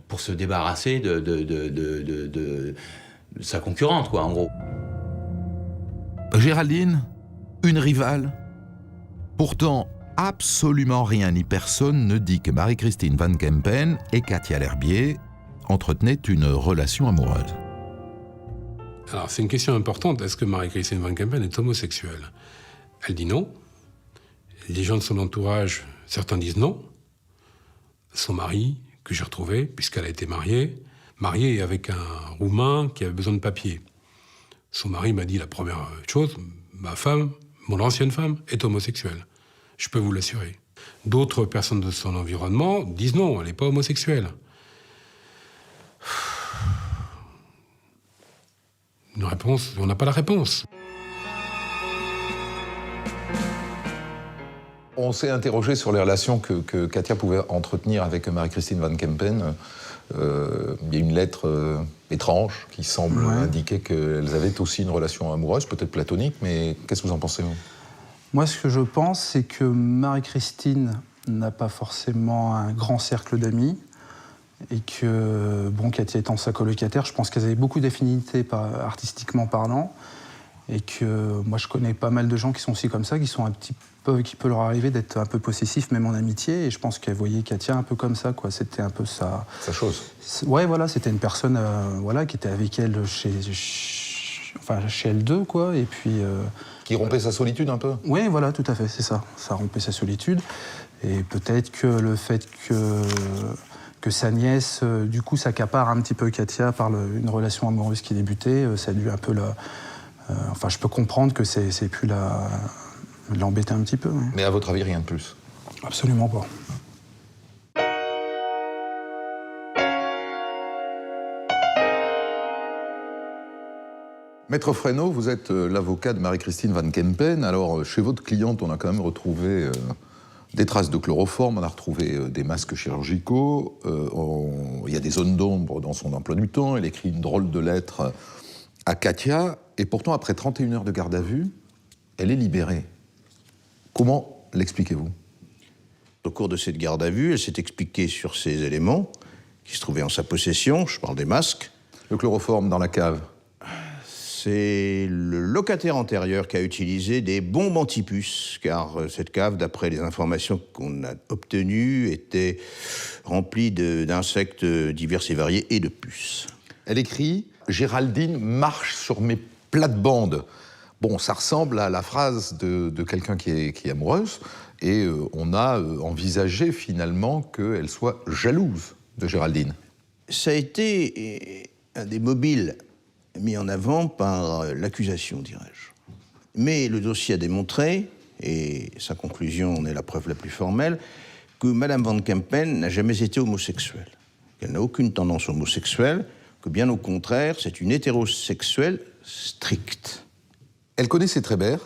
pour se débarrasser de sa concurrente, quoi, en gros. Géraldine, une rivale. Pourtant, absolument rien ni personne ne dit que Marie-Christine Van Kempen et Katia L'Herbier entretenaient une relation amoureuse. Alors, c'est une question importante. Est-ce que Marie-Christine Van Kempen est homosexuelle? Elle dit non. Les gens de son entourage, certains disent non. Son mari, que j'ai retrouvé, puisqu'elle a été mariée avec un Roumain qui avait besoin de papier. Son mari m'a dit la première chose, ma femme, mon ancienne femme, est homosexuelle. Je peux vous l'assurer. D'autres personnes de son environnement disent non, elle n'est pas homosexuelle. Une réponse, on n'a pas la réponse. On s'est interrogé sur les relations que Katia pouvait entretenir avec Marie-Christine Van Kempen. Il y a une lettre étrange qui semble indiquer qu'elles avaient aussi une relation amoureuse, peut-être platonique, mais qu'est-ce que vous en pensez, vous? Moi, ce que je pense, c'est que Marie-Christine n'a pas forcément un grand cercle d'amis et que, bon, Katia étant sa colocataire, je pense qu'elles avaient beaucoup d'affinités artistiquement parlant et que moi, je connais pas mal de gens qui sont aussi comme ça, qui peut leur arriver d'être un peu possessifs, même en amitié, et je pense qu'elle voyait Katia un peu comme ça, quoi. C'était un peu sa chose. Ouais, voilà, c'était une personne qui était avec elle chez elle deux, quoi, et puis... Qui rompait sa solitude un peu? Oui, voilà, tout à fait, c'est ça. Ça rompait sa solitude. Et peut-être que le fait que sa nièce, du coup, s'accapare un petit peu Katia par une relation amoureuse qui débutait, ça a dû un peu je peux comprendre que c'est pu l'embêter un petit peu. Oui. Mais à votre avis, rien de plus? Absolument pas. Maître Fresneau, vous êtes l'avocat de Marie-Christine Van Kempen. Alors, chez votre cliente, on a quand même retrouvé des traces de chloroforme, on a retrouvé des masques chirurgicaux, il y a des zones d'ombre dans son emploi du temps, elle écrit une drôle de lettre à Katia, et pourtant, après 31 heures de garde à vue, elle est libérée. Comment l'expliquez-vous? Au cours de cette garde à vue, elle s'est expliquée sur ces éléments qui se trouvaient en sa possession, je parle des masques. Le chloroforme dans la cave? C'est le locataire antérieur qui a utilisé des bombes antipuces, car cette cave, d'après les informations qu'on a obtenues, était remplie d'insectes divers et variés et de puces. Elle écrit « Géraldine marche sur mes plates-bandes ». Bon, ça ressemble à la phrase de quelqu'un qui est amoureuse, et on a envisagé finalement qu'elle soit jalouse de Géraldine. Ça a été un des mobiles mis en avant par l'accusation, dirais-je. Mais le dossier a démontré, et sa conclusion en est la preuve la plus formelle, que Madame Van Kempen n'a jamais été homosexuelle. Qu'elle n'a aucune tendance homosexuelle, que bien au contraire, c'est une hétérosexuelle stricte. Elle connaissait Trébert?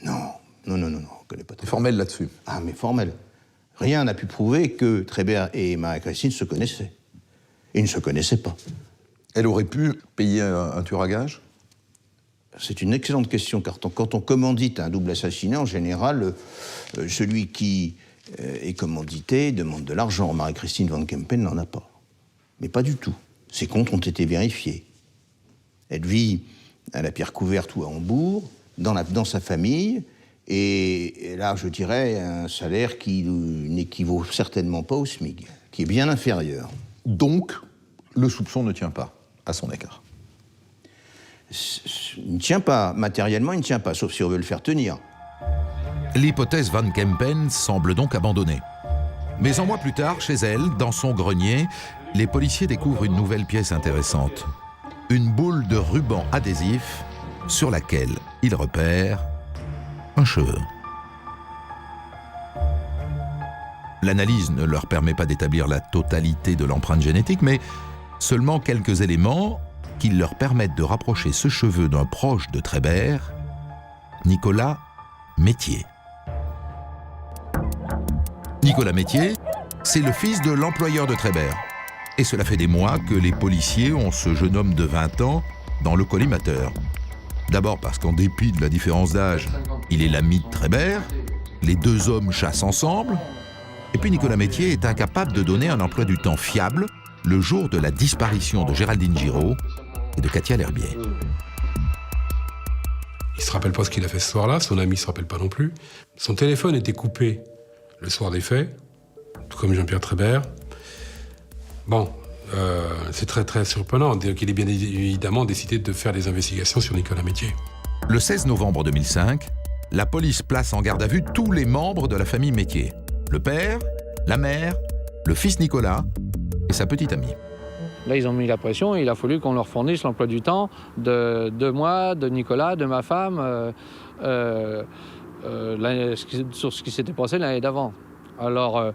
Non, on ne connaît pas Trébert. Formelle là-dessus? Ah, mais formelle. Rien n'a pu prouver que Trébert et Marie-Christine se connaissaient. Ils ne se connaissaient pas. Elle aurait pu payer un tueur à gages? C'est une excellente question, car quand on commandite un double assassinat, en général, celui qui est commandité demande de l'argent. Marie-Christine Van Kempen n'en a pas. Mais pas du tout. Ses comptes ont été vérifiés. Elle vit à la Pierre Couverte ou à Hambourg, dans sa famille, et là, je dirais, un salaire qui n'équivaut certainement pas au SMIC, qui est bien inférieur. Donc, le soupçon ne tient pas à son égard. Il ne tient pas, matériellement, il ne tient pas, sauf si on veut le faire tenir. L'hypothèse Van Kempen semble donc abandonnée. Mais un mois plus tard, chez elle, dans son grenier, les policiers découvrent une nouvelle pièce intéressante. Une boule de ruban adhésif sur laquelle ils repèrent un cheveu. L'analyse ne leur permet pas d'établir la totalité de l'empreinte génétique, mais Seulement quelques éléments qui leur permettent de rapprocher ce cheveu d'un proche de Trébert, Nicolas Métier. Nicolas Métier, c'est le fils de l'employeur de Trébert. Et cela fait des mois que les policiers ont ce jeune homme de 20 ans dans le collimateur. D'abord parce qu'en dépit de la différence d'âge, il est l'ami de Trébert, les deux hommes chassent ensemble, et puis Nicolas Métier est incapable de donner un emploi du temps fiable le jour de la disparition de Géraldine Giraud et de Katia L'Herbier. Il ne se rappelle pas ce qu'il a fait ce soir-là, son ami ne se rappelle pas non plus. Son téléphone était coupé le soir des faits, tout comme Jean-Pierre Trébert. Bon, c'est très très surprenant qu'il ait bien évidemment décidé de faire des investigations sur Nicolas Métier. Le 16 novembre 2005, la police place en garde à vue tous les membres de la famille Métier. Le père, la mère, le fils Nicolas et sa petite amie. Là, ils ont mis la pression et il a fallu qu'on leur fournisse l'emploi du temps de moi, de Nicolas, de ma femme, sur ce qui s'était passé l'année d'avant. Alors,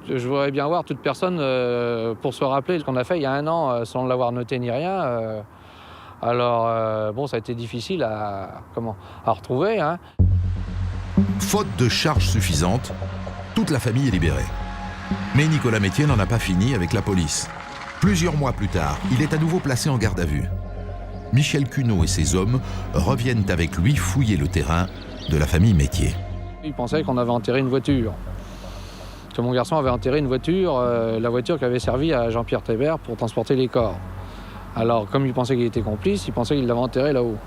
je voudrais bien voir toute personne pour se rappeler ce qu'on a fait il y a 1 an sans l'avoir noté ni rien. Alors, bon, ça a été difficile à retrouver. Hein. Faute de charges suffisantes, toute la famille est libérée. Mais Nicolas Métier n'en a pas fini avec la police. Plusieurs mois plus tard, il est à nouveau placé en garde à vue. Michel Cuneau et ses hommes reviennent avec lui fouiller le terrain de la famille Métier. Il pensait qu'on avait enterré une voiture. Que mon garçon avait enterré une voiture, la voiture qui avait servi à Jean-Pierre Trébert pour transporter les corps. Alors, comme il pensait qu'il était complice, il pensait qu'il l'avait enterré là-haut.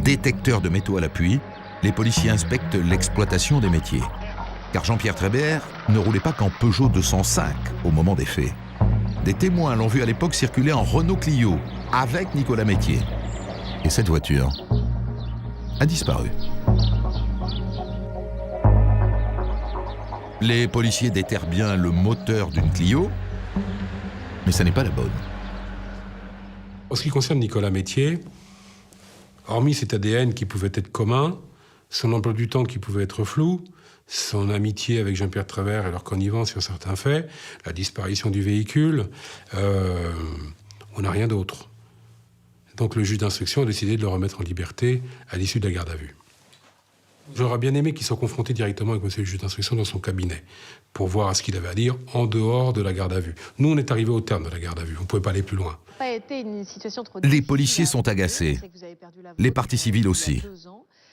Détecteur de métaux à l'appui, les policiers inspectent l'exploitation des métiers. Car Jean-Pierre Trébert ne roulait pas qu'en Peugeot 205 au moment des faits. Des témoins l'ont vu à l'époque circuler en Renault Clio avec Nicolas Métier. Et cette voiture a disparu. Les policiers déterrent bien le moteur d'une Clio, mais ça n'est pas la bonne. En ce qui concerne Nicolas Métier, hormis cet ADN qui pouvait être commun, son emploi du temps qui pouvait être flou, son amitié avec Jean-Pierre Trébert et leur connivence sur certains faits, la disparition du véhicule, on n'a rien d'autre. Donc le juge d'instruction a décidé de le remettre en liberté à l'issue de la garde à vue. J'aurais bien aimé qu'il soit confronté directement avec monsieur le juge d'instruction dans son cabinet pour voir ce qu'il avait à dire en dehors de la garde à vue. Nous, on est arrivés au terme de la garde à vue, on ne pouvait pas aller plus loin. Les policiers sont agacés, les parties civiles aussi.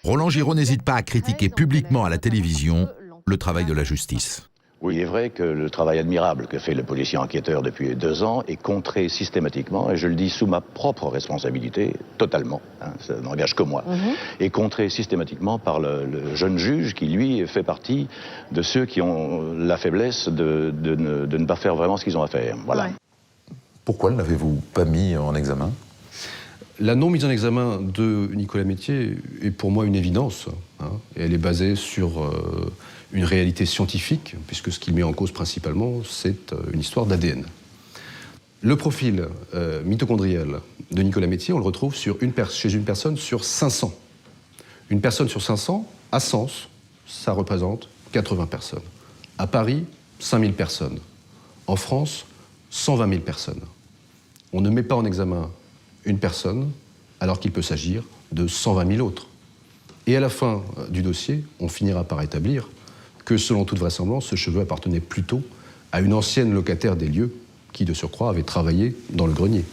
Roland Giraud n'hésite pas à critiquer publiquement à la télévision le travail de la justice. Oui, il est vrai que le travail admirable que fait le policier enquêteur depuis 2 ans est contré systématiquement, et je le dis sous ma propre responsabilité, totalement, hein, ça n'engage que moi, est contré systématiquement par le jeune juge qui, lui, fait partie de ceux qui ont la faiblesse de ne pas faire vraiment ce qu'ils ont à faire. Voilà. Ouais. Pourquoi ne l'avez-vous pas mis en examen ? La non-mise en examen de Nicolas Métier est pour moi une évidence. Hein, et elle est basée sur une réalité scientifique, puisque ce qu'il met en cause principalement, c'est une histoire d'ADN. Le profil mitochondrial de Nicolas Métier, on le retrouve chez une personne sur 500. Une personne sur 500, à Sens, ça représente 80 personnes. À Paris, 5000 personnes. En France, 120 000 personnes. On ne met pas en examen une personne, alors qu'il peut s'agir de 120 000 autres. Et à la fin du dossier, on finira par établir que, selon toute vraisemblance, ce cheveu appartenait plutôt à une ancienne locataire des lieux qui, de surcroît, avait travaillé dans le grenier.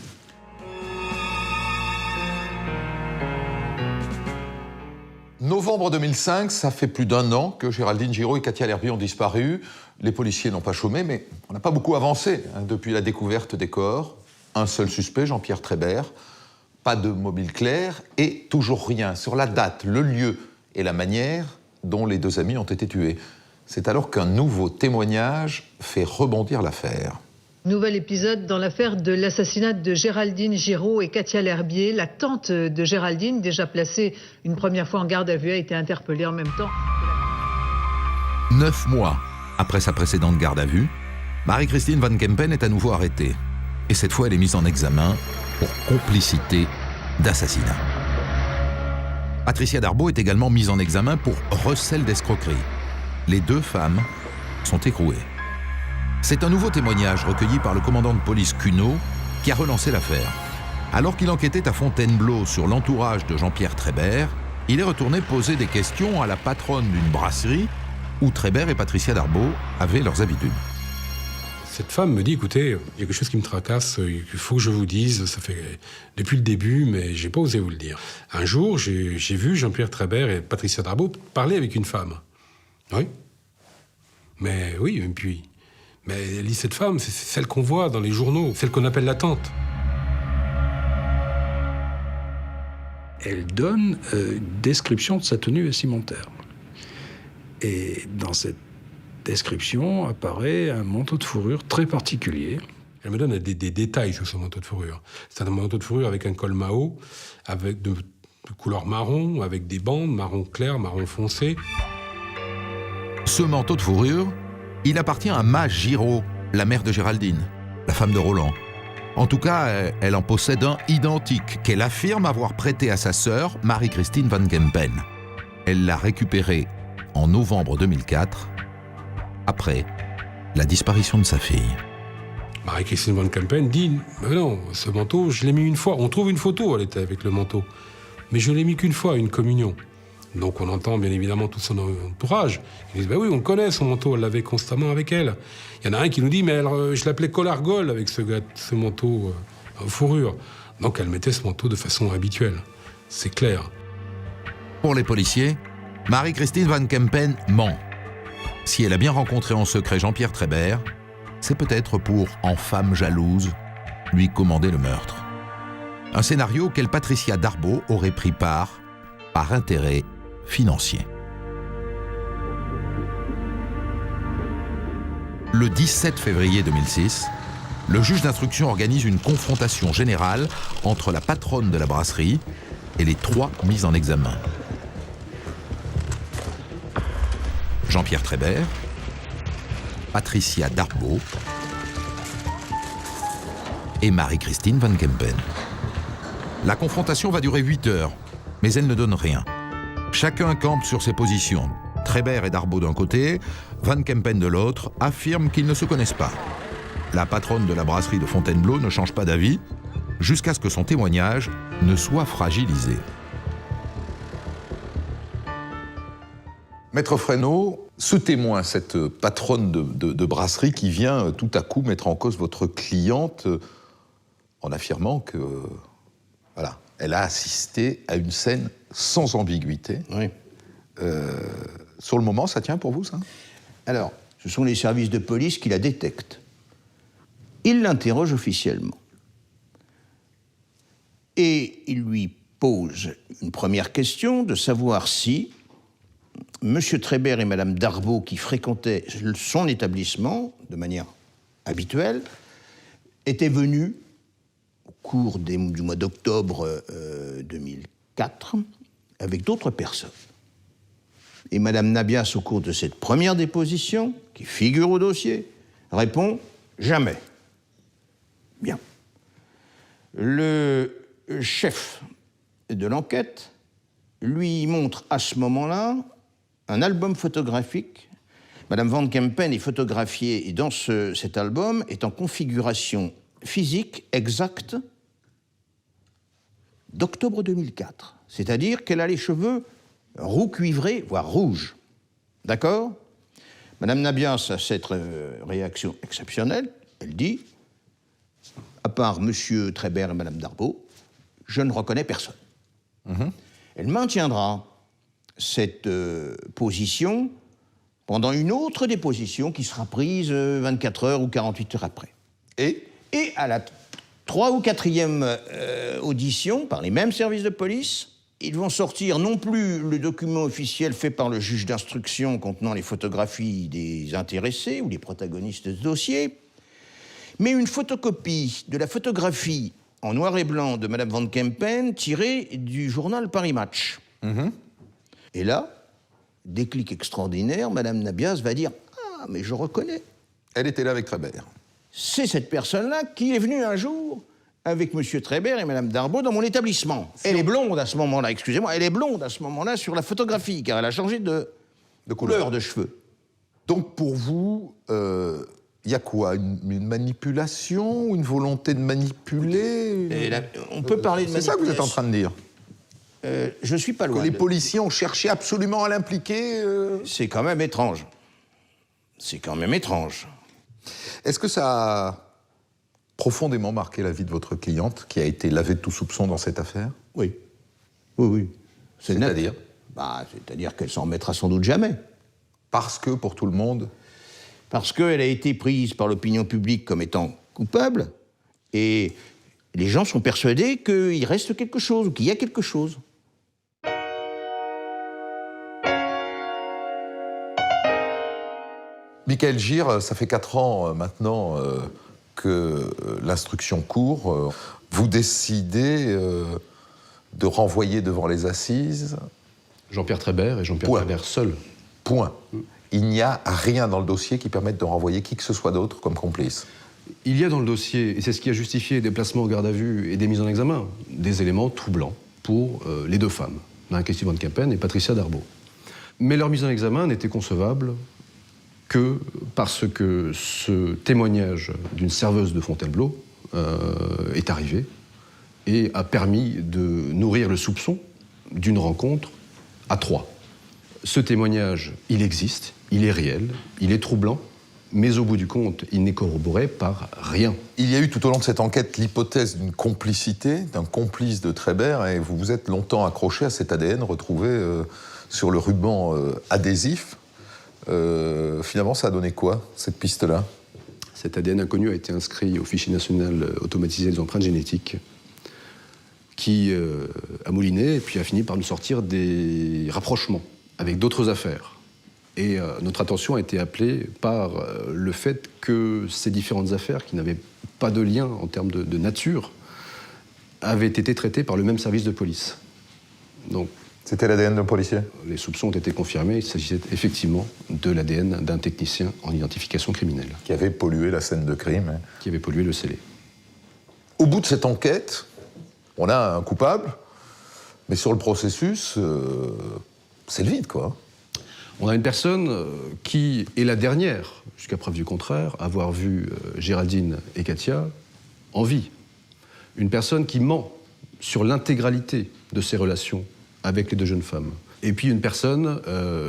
Novembre 2005, ça fait plus d'1 an que Géraldine Giraud et Katia L'Herbier ont disparu. Les policiers n'ont pas chômé, mais on n'a pas beaucoup avancé depuis la découverte des corps. Un seul suspect, Jean-Pierre Trébert, pas de mobile clair et toujours rien sur la date, le lieu et la manière dont les 2 amis ont été tués. C'est alors qu'un nouveau témoignage fait rebondir l'affaire. Nouvel épisode dans l'affaire de l'assassinat de Géraldine Giraud et Katia L'Herbier. La tante de Géraldine, déjà placée une première fois en garde à vue, a été interpellée en même temps. 9 mois après sa précédente garde à vue, Marie-Christine Van Kempen est à nouveau arrêtée. Et cette fois, elle est mise en examen pour complicité d'assassinat. Patricia Darbo est également mise en examen pour recel d'escroquerie. Les 2 femmes sont écrouées. C'est un nouveau témoignage recueilli par le commandant de police Cuneau qui a relancé l'affaire. Alors qu'il enquêtait à Fontainebleau sur l'entourage de Jean-Pierre Trébert, il est retourné poser des questions à la patronne d'une brasserie où Trébert et Patricia Darboux avaient leurs habitudes. Cette femme me dit, écoutez, il y a quelque chose qui me tracasse, il faut que je vous dise, ça fait depuis le début, mais j'ai pas osé vous le dire. Un jour, j'ai vu Jean-Pierre Trébert et Patricia Darboux parler avec une femme. Oui. Mais oui, et puis... Mais elle dit, cette femme, c'est celle qu'on voit dans les journaux, celle qu'on appelle la tante. Elle donne une description de sa tenue vestimentaire. Et dans cette description apparaît un manteau de fourrure très particulier. Elle me donne des détails sur ce manteau de fourrure. C'est un manteau de fourrure avec un col Mao, avec de couleur marron, avec des bandes, marron clair, marron foncé. Ce manteau de fourrure, il appartient à Ma Giraud, la mère de Géraldine, la femme de Roland. En tout cas, elle en possède un identique qu'elle affirme avoir prêté à sa sœur, Marie-Christine Van Kempen. Elle l'a récupéré en novembre 2004, après la disparition de sa fille. Marie-Christine Van Kempen dit « Non, ce manteau, je l'ai mis une fois. » On trouve une photo, elle était avec le manteau. Mais je l'ai mis qu'une fois, à une communion. Donc on entend bien évidemment tout son entourage. Ils disent « Ben oui, on connaît son manteau, elle l'avait constamment avec elle. » Il y en a un qui nous dit « Mais je l'appelais Colargol avec ce manteau en fourrure. » Donc elle mettait ce manteau de façon habituelle. C'est clair. Pour les policiers, Marie-Christine Van Kempen ment. Si elle a bien rencontré en secret Jean-Pierre Trébert, c'est peut-être pour, en femme jalouse, lui commander le meurtre. Un scénario auquel Patricia Darboux aurait pris part par intérêt financier. Le 17 février 2006, le juge d'instruction organise une confrontation générale entre la patronne de la brasserie et les 3 mis en examen. Jean-Pierre Trébert, Patricia Darboux et Marie-Christine Van Kempen. La confrontation va durer 8 heures, mais elle ne donne rien. Chacun campe sur ses positions. Trébert et Darboux d'un côté, Van Kempen de l'autre, affirment qu'ils ne se connaissent pas. La patronne de la brasserie de Fontainebleau ne change pas d'avis, jusqu'à ce que son témoignage ne soit fragilisé. Maître Fresneau, ce témoin, cette patronne de brasserie qui vient tout à coup mettre en cause votre cliente en affirmant que, voilà, elle a assisté à une scène sans ambiguïté. Oui. Sur le moment, ça tient pour vous, ça ? Alors, ce sont les services de police qui la détectent. Ils l'interrogent officiellement. Et ils lui posent une première question de savoir si M. Trébert et Mme Darboux, qui fréquentaient son établissement de manière habituelle, étaient venus au cours du mois d'octobre 2004 avec d'autres personnes. Et Mme Nabias, au cours de cette première déposition, qui figure au dossier, répond « jamais ». Bien. Le chef de l'enquête lui montre à ce moment-là un album photographique. Madame Van Kempen est photographiée et dans cet album est en configuration physique exacte d'octobre 2004. C'est-à-dire qu'elle a les cheveux roux cuivrés, voire rouges. D'accord ? Madame Nabias a cette réaction exceptionnelle. Elle dit, à part Monsieur Trébert et Madame Darboux, je ne reconnais personne. Elle maintiendra cette position pendant une autre déposition qui sera prise 24 heures ou 48 heures après. Et à la 3e ou 4e audition, par les mêmes services de police, ils vont sortir non plus le document officiel fait par le juge d'instruction contenant les photographies des intéressés ou des protagonistes de ce dossier, mais une photocopie de la photographie en noir et blanc de Mme Van Kempen tirée du journal Paris Match. Et là, déclic extraordinaire, Mme Nabias va dire « Ah, mais je reconnais. » Elle était là avec Trébert. C'est cette personne-là qui est venue un jour avec M. Trébert et Mme Darboux dans mon établissement. Elle est blonde à ce moment-là, excusez-moi, elle est blonde à ce moment-là sur la photographie, car elle a changé de couleur de cheveux. Donc pour vous, Il y a quoi, une manipulation, une volonté de manipuler on peut parler de manipulation. C'est ça que vous êtes en train de dire? Je suis pas loin. Que les policiers ont cherché absolument à l'impliquer C'est quand même étrange. C'est quand même étrange. Est-ce que ça a profondément marqué la vie de votre cliente, qui a été lavée de tout soupçon dans cette affaire? Oui. Oui, oui. C'est-à-dire? C'est-à-dire qu'elle s'en remettra sans doute jamais. Parce que, pour tout le monde? Parce qu'elle a été prise par l'opinion publique comme étant coupable, et les gens sont persuadés qu'il reste quelque chose, ou qu'il y a quelque chose. Michael Gir, ça fait 4 ans maintenant que l'instruction court. Vous décidez de renvoyer devant les assises Jean-Pierre Trébert et Jean-Pierre Trébert seul. Point. Il n'y a rien dans le dossier qui permette de renvoyer qui que ce soit d'autre comme complice. Il y a dans le dossier, et c'est ce qui a justifié des placements au garde à vue et des mises en examen, des éléments troublants pour les 2 femmes, Marie-Christine Van Kempen et Patricia Darboux. Mais leur mise en examen n'était concevable que parce que ce témoignage d'une serveuse de Fontainebleau est arrivé et a permis de nourrir le soupçon d'une rencontre à 3. Ce témoignage, il existe, il est réel, il est troublant, mais au bout du compte, il n'est corroboré par rien. Il y a eu tout au long de cette enquête l'hypothèse d'une complicité, d'un complice de Trébert, et vous vous êtes longtemps accroché à cet ADN retrouvé sur le ruban adhésif. Finalement, ça a donné quoi, cette piste-là? Cet ADN inconnu a été inscrit au fichier national automatisé des empreintes génétiques, qui a mouliné et puis a fini par nous sortir des rapprochements avec d'autres affaires. Et notre attention a été appelée par le fait que ces différentes affaires, qui n'avaient pas de lien en termes de nature, avaient été traitées par le même service de police. Donc, c'était l'ADN d'un policier? Les soupçons ont été confirmés. Il s'agissait effectivement de l'ADN d'un technicien en identification criminelle. Qui avait pollué la scène de crime. Qui avait pollué le scellé. Au bout de cette enquête, on a un coupable, mais sur le processus, c'est le vide, quoi. On a une personne qui est la dernière, jusqu'à preuve du contraire, à avoir vu Géraldine et Katia en vie. Une personne qui ment sur l'intégralité de ses relations avec les 2 jeunes femmes. Et puis une personne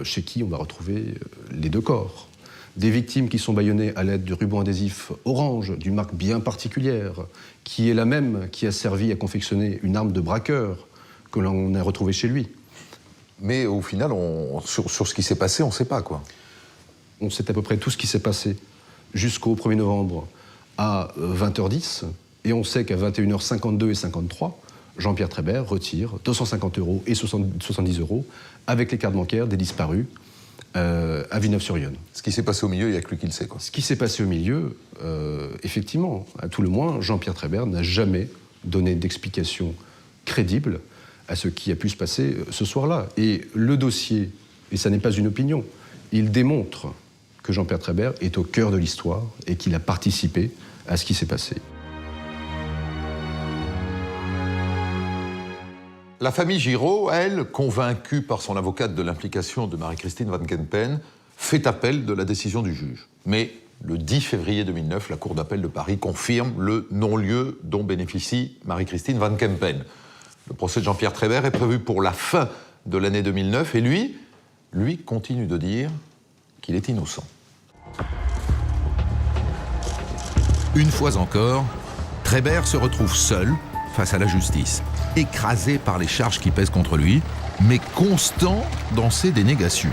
chez qui on va retrouver les 2 corps. Des victimes qui sont bâillonnées à l'aide du ruban adhésif orange, d'une marque bien particulière, qui est la même qui a servi à confectionner une arme de braqueur que l'on a retrouvée chez lui. Mais au final, sur ce qui s'est passé, on ne sait pas, quoi. On sait à peu près tout ce qui s'est passé jusqu'au 1er novembre à 20h10, et on sait qu'à 21h52 et 53, Jean-Pierre Trébert retire 250 € et 70 € avec les cartes bancaires des disparus à Villeneuve-sur-Yonne. Ce qui s'est passé au milieu, il n'y a que lui qui le sait, quoi. Ce qui s'est passé au milieu, effectivement, à tout le moins, Jean-Pierre Trébert n'a jamais donné d'explication crédible à ce qui a pu se passer ce soir-là. Et le dossier, et ça n'est pas une opinion, il démontre que Jean-Pierre Trébert est au cœur de l'histoire et qu'il a participé à ce qui s'est passé. La famille Giraud, elle, convaincue par son avocate de l'implication de Marie-Christine Van Kempen, fait appel de la décision du juge. Mais le 10 février 2009, la Cour d'appel de Paris confirme le non-lieu dont bénéficie Marie-Christine Van Kempen. Le procès de Jean-Pierre Trébert est prévu pour la fin de l'année 2009 et lui continue de dire qu'il est innocent. Une fois encore, Trébert se retrouve seul face à la justice, écrasé par les charges qui pèsent contre lui, mais constant dans ses dénégations.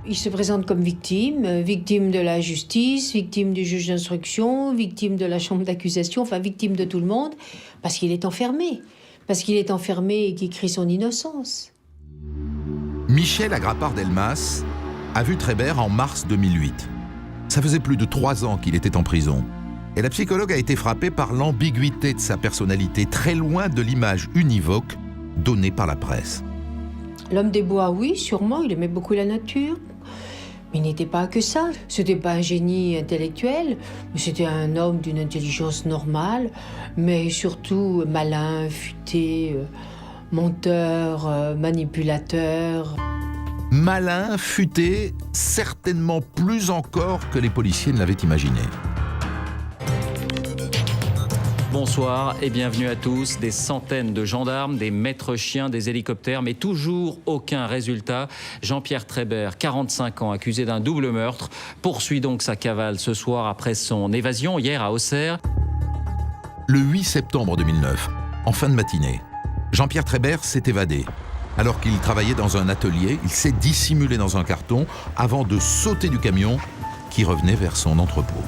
Il se présente comme victime, victime de la justice, victime du juge d'instruction, victime de la chambre d'accusation, enfin victime de tout le monde, parce qu'il est enfermé. Parce qu'il est enfermé et qu'il crie son innocence. Michel Agrapard-Delmas a vu Trébert en mars 2008. Ça faisait plus de 3 ans qu'il était en prison. Et la psychologue a été frappée par l'ambiguïté de sa personnalité, très loin de l'image univoque donnée par la presse. L'homme des bois, oui, sûrement, il aimait beaucoup la nature. Mais il n'était pas que ça. C'était pas un génie intellectuel, mais c'était un homme d'une intelligence normale, mais surtout malin, futé, menteur, manipulateur. Malin, futé, certainement plus encore que les policiers ne l'avaient imaginé. Bonsoir et bienvenue à tous. Des centaines de gendarmes, des maîtres chiens, des hélicoptères, mais toujours aucun résultat. Jean-Pierre Trébert, 45 ans, accusé d'un double meurtre, poursuit donc sa cavale ce soir après son évasion hier à Auxerre. Le 8 septembre 2009, en fin de matinée, Jean-Pierre Trébert s'est évadé. Alors qu'il travaillait dans un atelier, il s'est dissimulé dans un carton avant de sauter du camion qui revenait vers son entrepôt.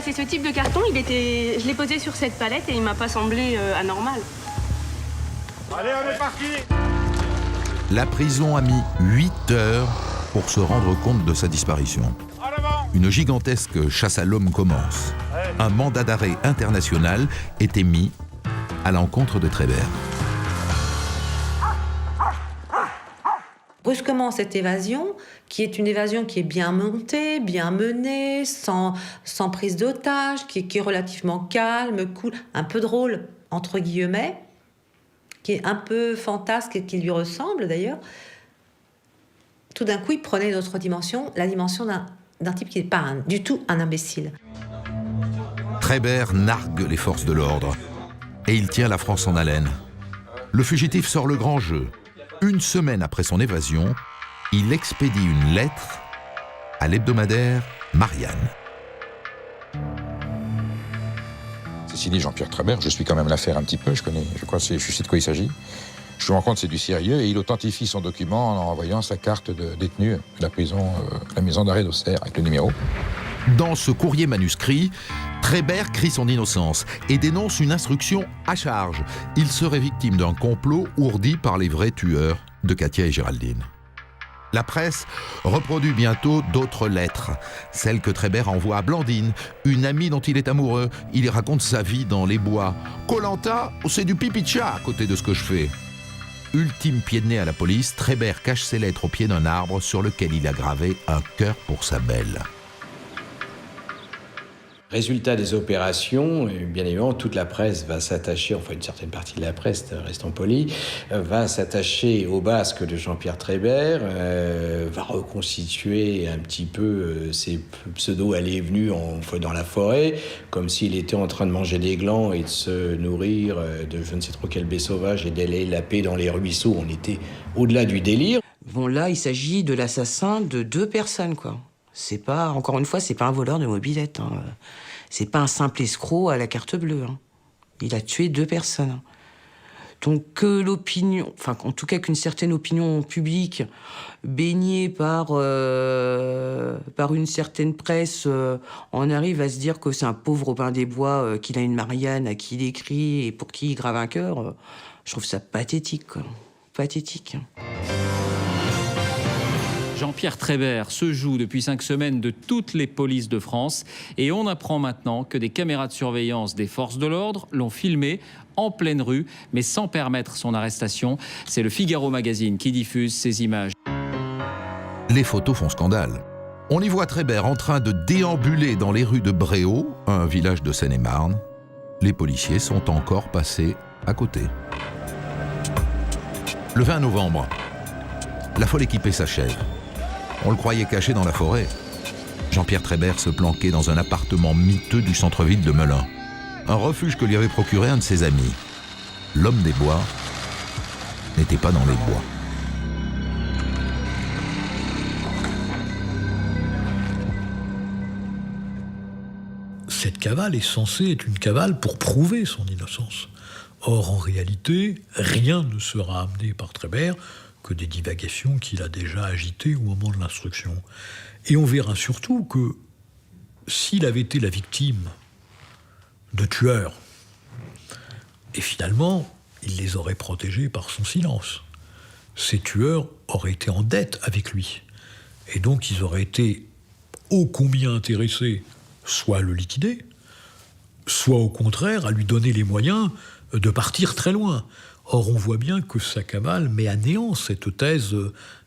C'est ce type de carton, je l'ai posé sur cette palette et il m'a pas semblé anormal. Allez, on est parti! La prison a mis 8 heures pour se rendre compte de sa disparition. Une gigantesque chasse à l'homme commence. Un mandat d'arrêt international est émis à l'encontre de Trébert. Brusquement, cette évasion, qui est une évasion qui est bien montée, bien menée, sans prise d'otage, qui est relativement calme, cool, un peu drôle, entre guillemets, qui est un peu fantasque et qui lui ressemble d'ailleurs, tout d'un coup, il prenait une autre dimension, la dimension d'un type qui n'est pas du tout un imbécile. Trébert nargue les forces de l'ordre et il tient la France en haleine. Le fugitif sort le grand jeu. Une semaine après son évasion, il expédie une lettre à l'hebdomadaire Marianne. Ceci dit, Jean-Pierre Trébert, je suis quand même l'affaire un petit peu, je sais de quoi il s'agit. Je me rends compte que c'est du sérieux et il authentifie son document en envoyant sa carte de détenu de la prison, la maison d'arrêt d'Auxerre, avec le numéro. Dans ce courrier manuscrit, Trébert crie son innocence et dénonce une instruction à charge. Il serait victime d'un complot ourdi par les vrais tueurs de Katia et Géraldine. La presse reproduit bientôt d'autres lettres, celles que Trébert envoie à Blandine, une amie dont il est amoureux. Il y raconte sa vie dans les bois. Koh-Lanta, c'est du pipi de chat à côté de ce que je fais. Ultime pied de nez à la police, Trébert cache ses lettres au pied d'un arbre sur lequel il a gravé un cœur pour sa belle. Résultat des opérations, bien évidemment, toute la presse va s'attacher, enfin une certaine partie de la presse, restons polis, va s'attacher au basque de Jean-Pierre Trébert, va reconstituer un petit peu ses pseudo-allées et venues dans la forêt, comme s'il était en train de manger des glands et de se nourrir de je ne sais trop quelle baie sauvage et d'aller laper dans les ruisseaux. On était au-delà du délire. Bon, là, il s'agit de l'assassin de 2 personnes, quoi. C'est pas, encore une fois, c'est pas un voleur de mobilette. Hein. C'est pas un simple escroc à la carte bleue. Hein. Il a tué 2 personnes. Donc que l'opinion, enfin en tout cas qu'une certaine opinion publique baignée par une certaine presse en arrive à se dire que c'est un pauvre Robin des Bois, qu'il a une Marianne à qui il écrit et pour qui il grave un cœur, je trouve ça pathétique, quoi. Pathétique. Jean-Pierre Trébert se joue depuis 5 semaines de toutes les polices de France et on apprend maintenant que des caméras de surveillance des forces de l'ordre l'ont filmé en pleine rue, mais sans permettre son arrestation. C'est le Figaro Magazine qui diffuse ces images. Les photos font scandale. On y voit Trébert en train de déambuler dans les rues de Bréau, un village de Seine-et-Marne. Les policiers sont encore passés à côté. Le 20 novembre, la folle équipée s'achève. On le croyait caché dans la forêt. Jean-Pierre Trébert se planquait dans un appartement miteux du centre-ville de Melun. Un refuge que lui avait procuré un de ses amis. L'homme des bois n'était pas dans les bois. Cette cavale est censée être une cavale pour prouver son innocence. Or, en réalité, rien ne sera amené par Trébert que des divagations qu'il a déjà agitées au moment de l'instruction. Et on verra surtout que s'il avait été la victime de tueurs, et finalement, il les aurait protégés par son silence. Ces tueurs auraient été en dette avec lui. Et donc, ils auraient été ô combien intéressés, soit à le liquider, soit au contraire à lui donner les moyens de partir très loin. Or, on voit bien que sa cavale met à néant cette thèse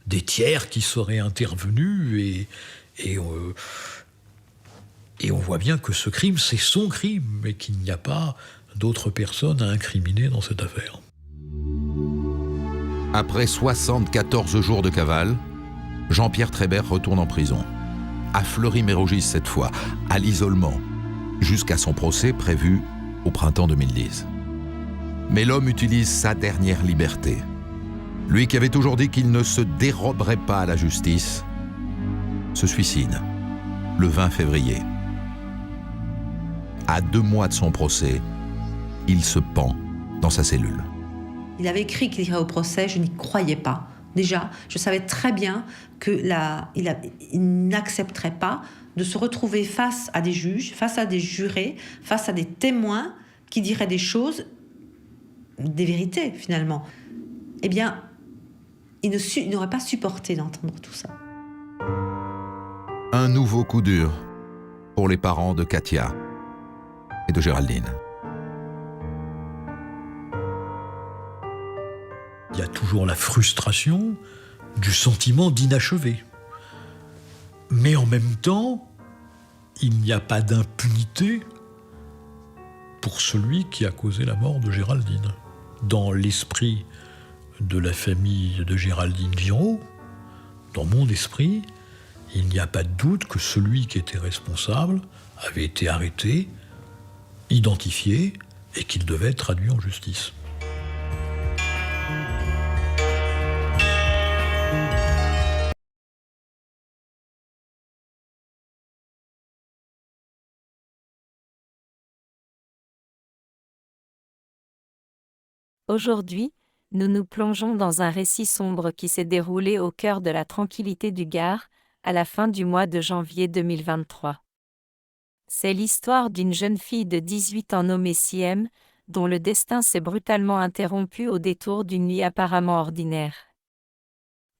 des tiers qui seraient intervenus et on voit bien que ce crime, c'est son crime et qu'il n'y a pas d'autres personnes à incriminer dans cette affaire. Après 74 jours de cavale, Jean-Pierre Trébert retourne en prison. À Fleury-Mérogis cette fois, à l'isolement, jusqu'à son procès prévu au printemps 2010. Mais l'homme utilise sa dernière liberté. Lui qui avait toujours dit qu'il ne se déroberait pas à la justice, se suicide le 20 février. À 2 mois de son procès, il se pend dans sa cellule. Il avait écrit qu'il irait au procès, je n'y croyais pas. Déjà, je savais très bien qu'il n'accepterait pas de se retrouver face à des juges, face à des jurés, face à des témoins qui diraient des choses, des vérités finalement. Eh bien, il n'aurait pas supporté d'entendre tout ça. Un nouveau coup dur pour les parents de Katia et de Géraldine. Il y a toujours la frustration du sentiment d'inachevé. Mais en même temps, il n'y a pas d'impunité pour celui qui a causé la mort de Géraldine. Dans l'esprit de la famille de Géraldine Giraud, dans mon esprit, il n'y a pas de doute que celui qui était responsable avait été arrêté, identifié et qu'il devait être traduit en justice. Aujourd'hui, nous nous plongeons dans un récit sombre qui s'est déroulé au cœur de la tranquillité du Gard, à la fin du mois de janvier 2023. C'est l'histoire d'une jeune fille de 18 ans nommée Siem, dont le destin s'est brutalement interrompu au détour d'une nuit apparemment ordinaire.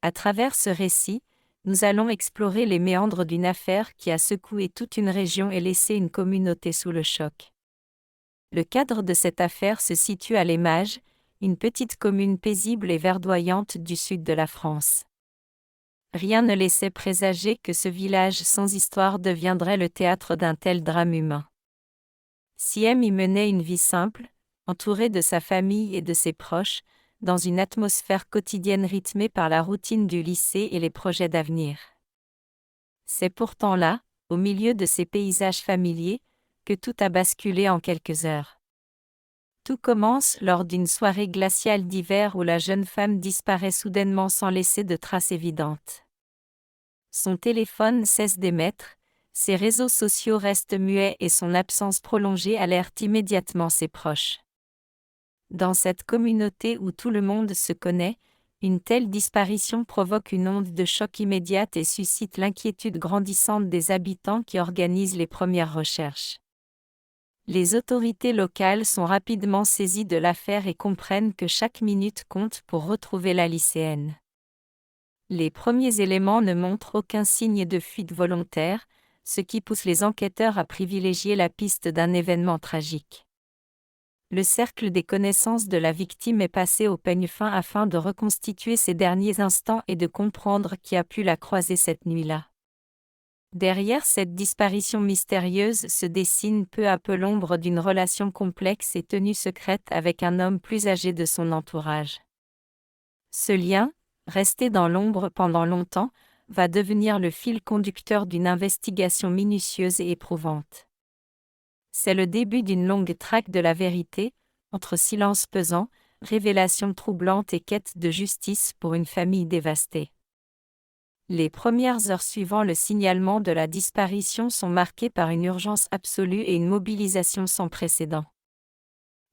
À travers ce récit, nous allons explorer les méandres d'une affaire qui a secoué toute une région et laissé une communauté sous le choc. Le cadre de cette affaire se situe à Limoges, une petite commune paisible et verdoyante du sud de la France. Rien ne laissait présager que ce village sans histoire deviendrait le théâtre d'un tel drame humain. Siem y menait une vie simple, entourée de sa famille et de ses proches, dans une atmosphère quotidienne rythmée par la routine du lycée et les projets d'avenir. C'est pourtant là, au milieu de ces paysages familiers, que tout a basculé en quelques heures. Tout commence lors d'une soirée glaciale d'hiver où la jeune femme disparaît soudainement sans laisser de traces évidentes. Son téléphone cesse d'émettre, ses réseaux sociaux restent muets et son absence prolongée alerte immédiatement ses proches. Dans cette communauté où tout le monde se connaît, une telle disparition provoque une onde de choc immédiate et suscite l'inquiétude grandissante des habitants qui organisent les premières recherches. Les autorités locales sont rapidement saisies de l'affaire et comprennent que chaque minute compte pour retrouver la lycéenne. Les premiers éléments ne montrent aucun signe de fuite volontaire, ce qui pousse les enquêteurs à privilégier la piste d'un événement tragique. Le cercle des connaissances de la victime est passé au peigne fin afin de reconstituer ses derniers instants et de comprendre qui a pu la croiser cette nuit-là. Derrière cette disparition mystérieuse se dessine peu à peu l'ombre d'une relation complexe et tenue secrète avec un homme plus âgé de son entourage. Ce lien, resté dans l'ombre pendant longtemps, va devenir le fil conducteur d'une investigation minutieuse et éprouvante. C'est le début d'une longue traque de la vérité, entre silence pesant, révélations troublantes et quête de justice pour une famille dévastée. Les premières heures suivant le signalement de la disparition sont marquées par une urgence absolue et une mobilisation sans précédent.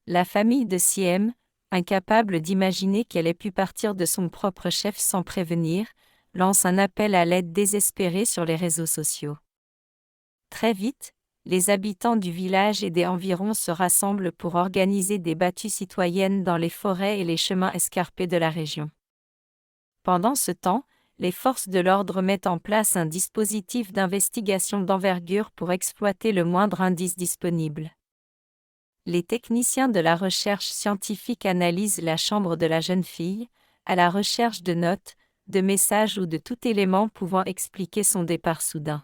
La famille de Siem, incapable d'imaginer qu'elle ait pu partir de son propre chef sans prévenir, lance un appel à l'aide désespéré sur les réseaux sociaux. Très vite, les habitants du village et des environs se rassemblent pour organiser des battues citoyennes dans les forêts et les chemins escarpés de la région. Pendant ce temps, les forces de l'ordre mettent en place un dispositif d'investigation d'envergure pour exploiter le moindre indice disponible. Les techniciens de la recherche scientifique analysent la chambre de la jeune fille, à la recherche de notes, de messages ou de tout élément pouvant expliquer son départ soudain.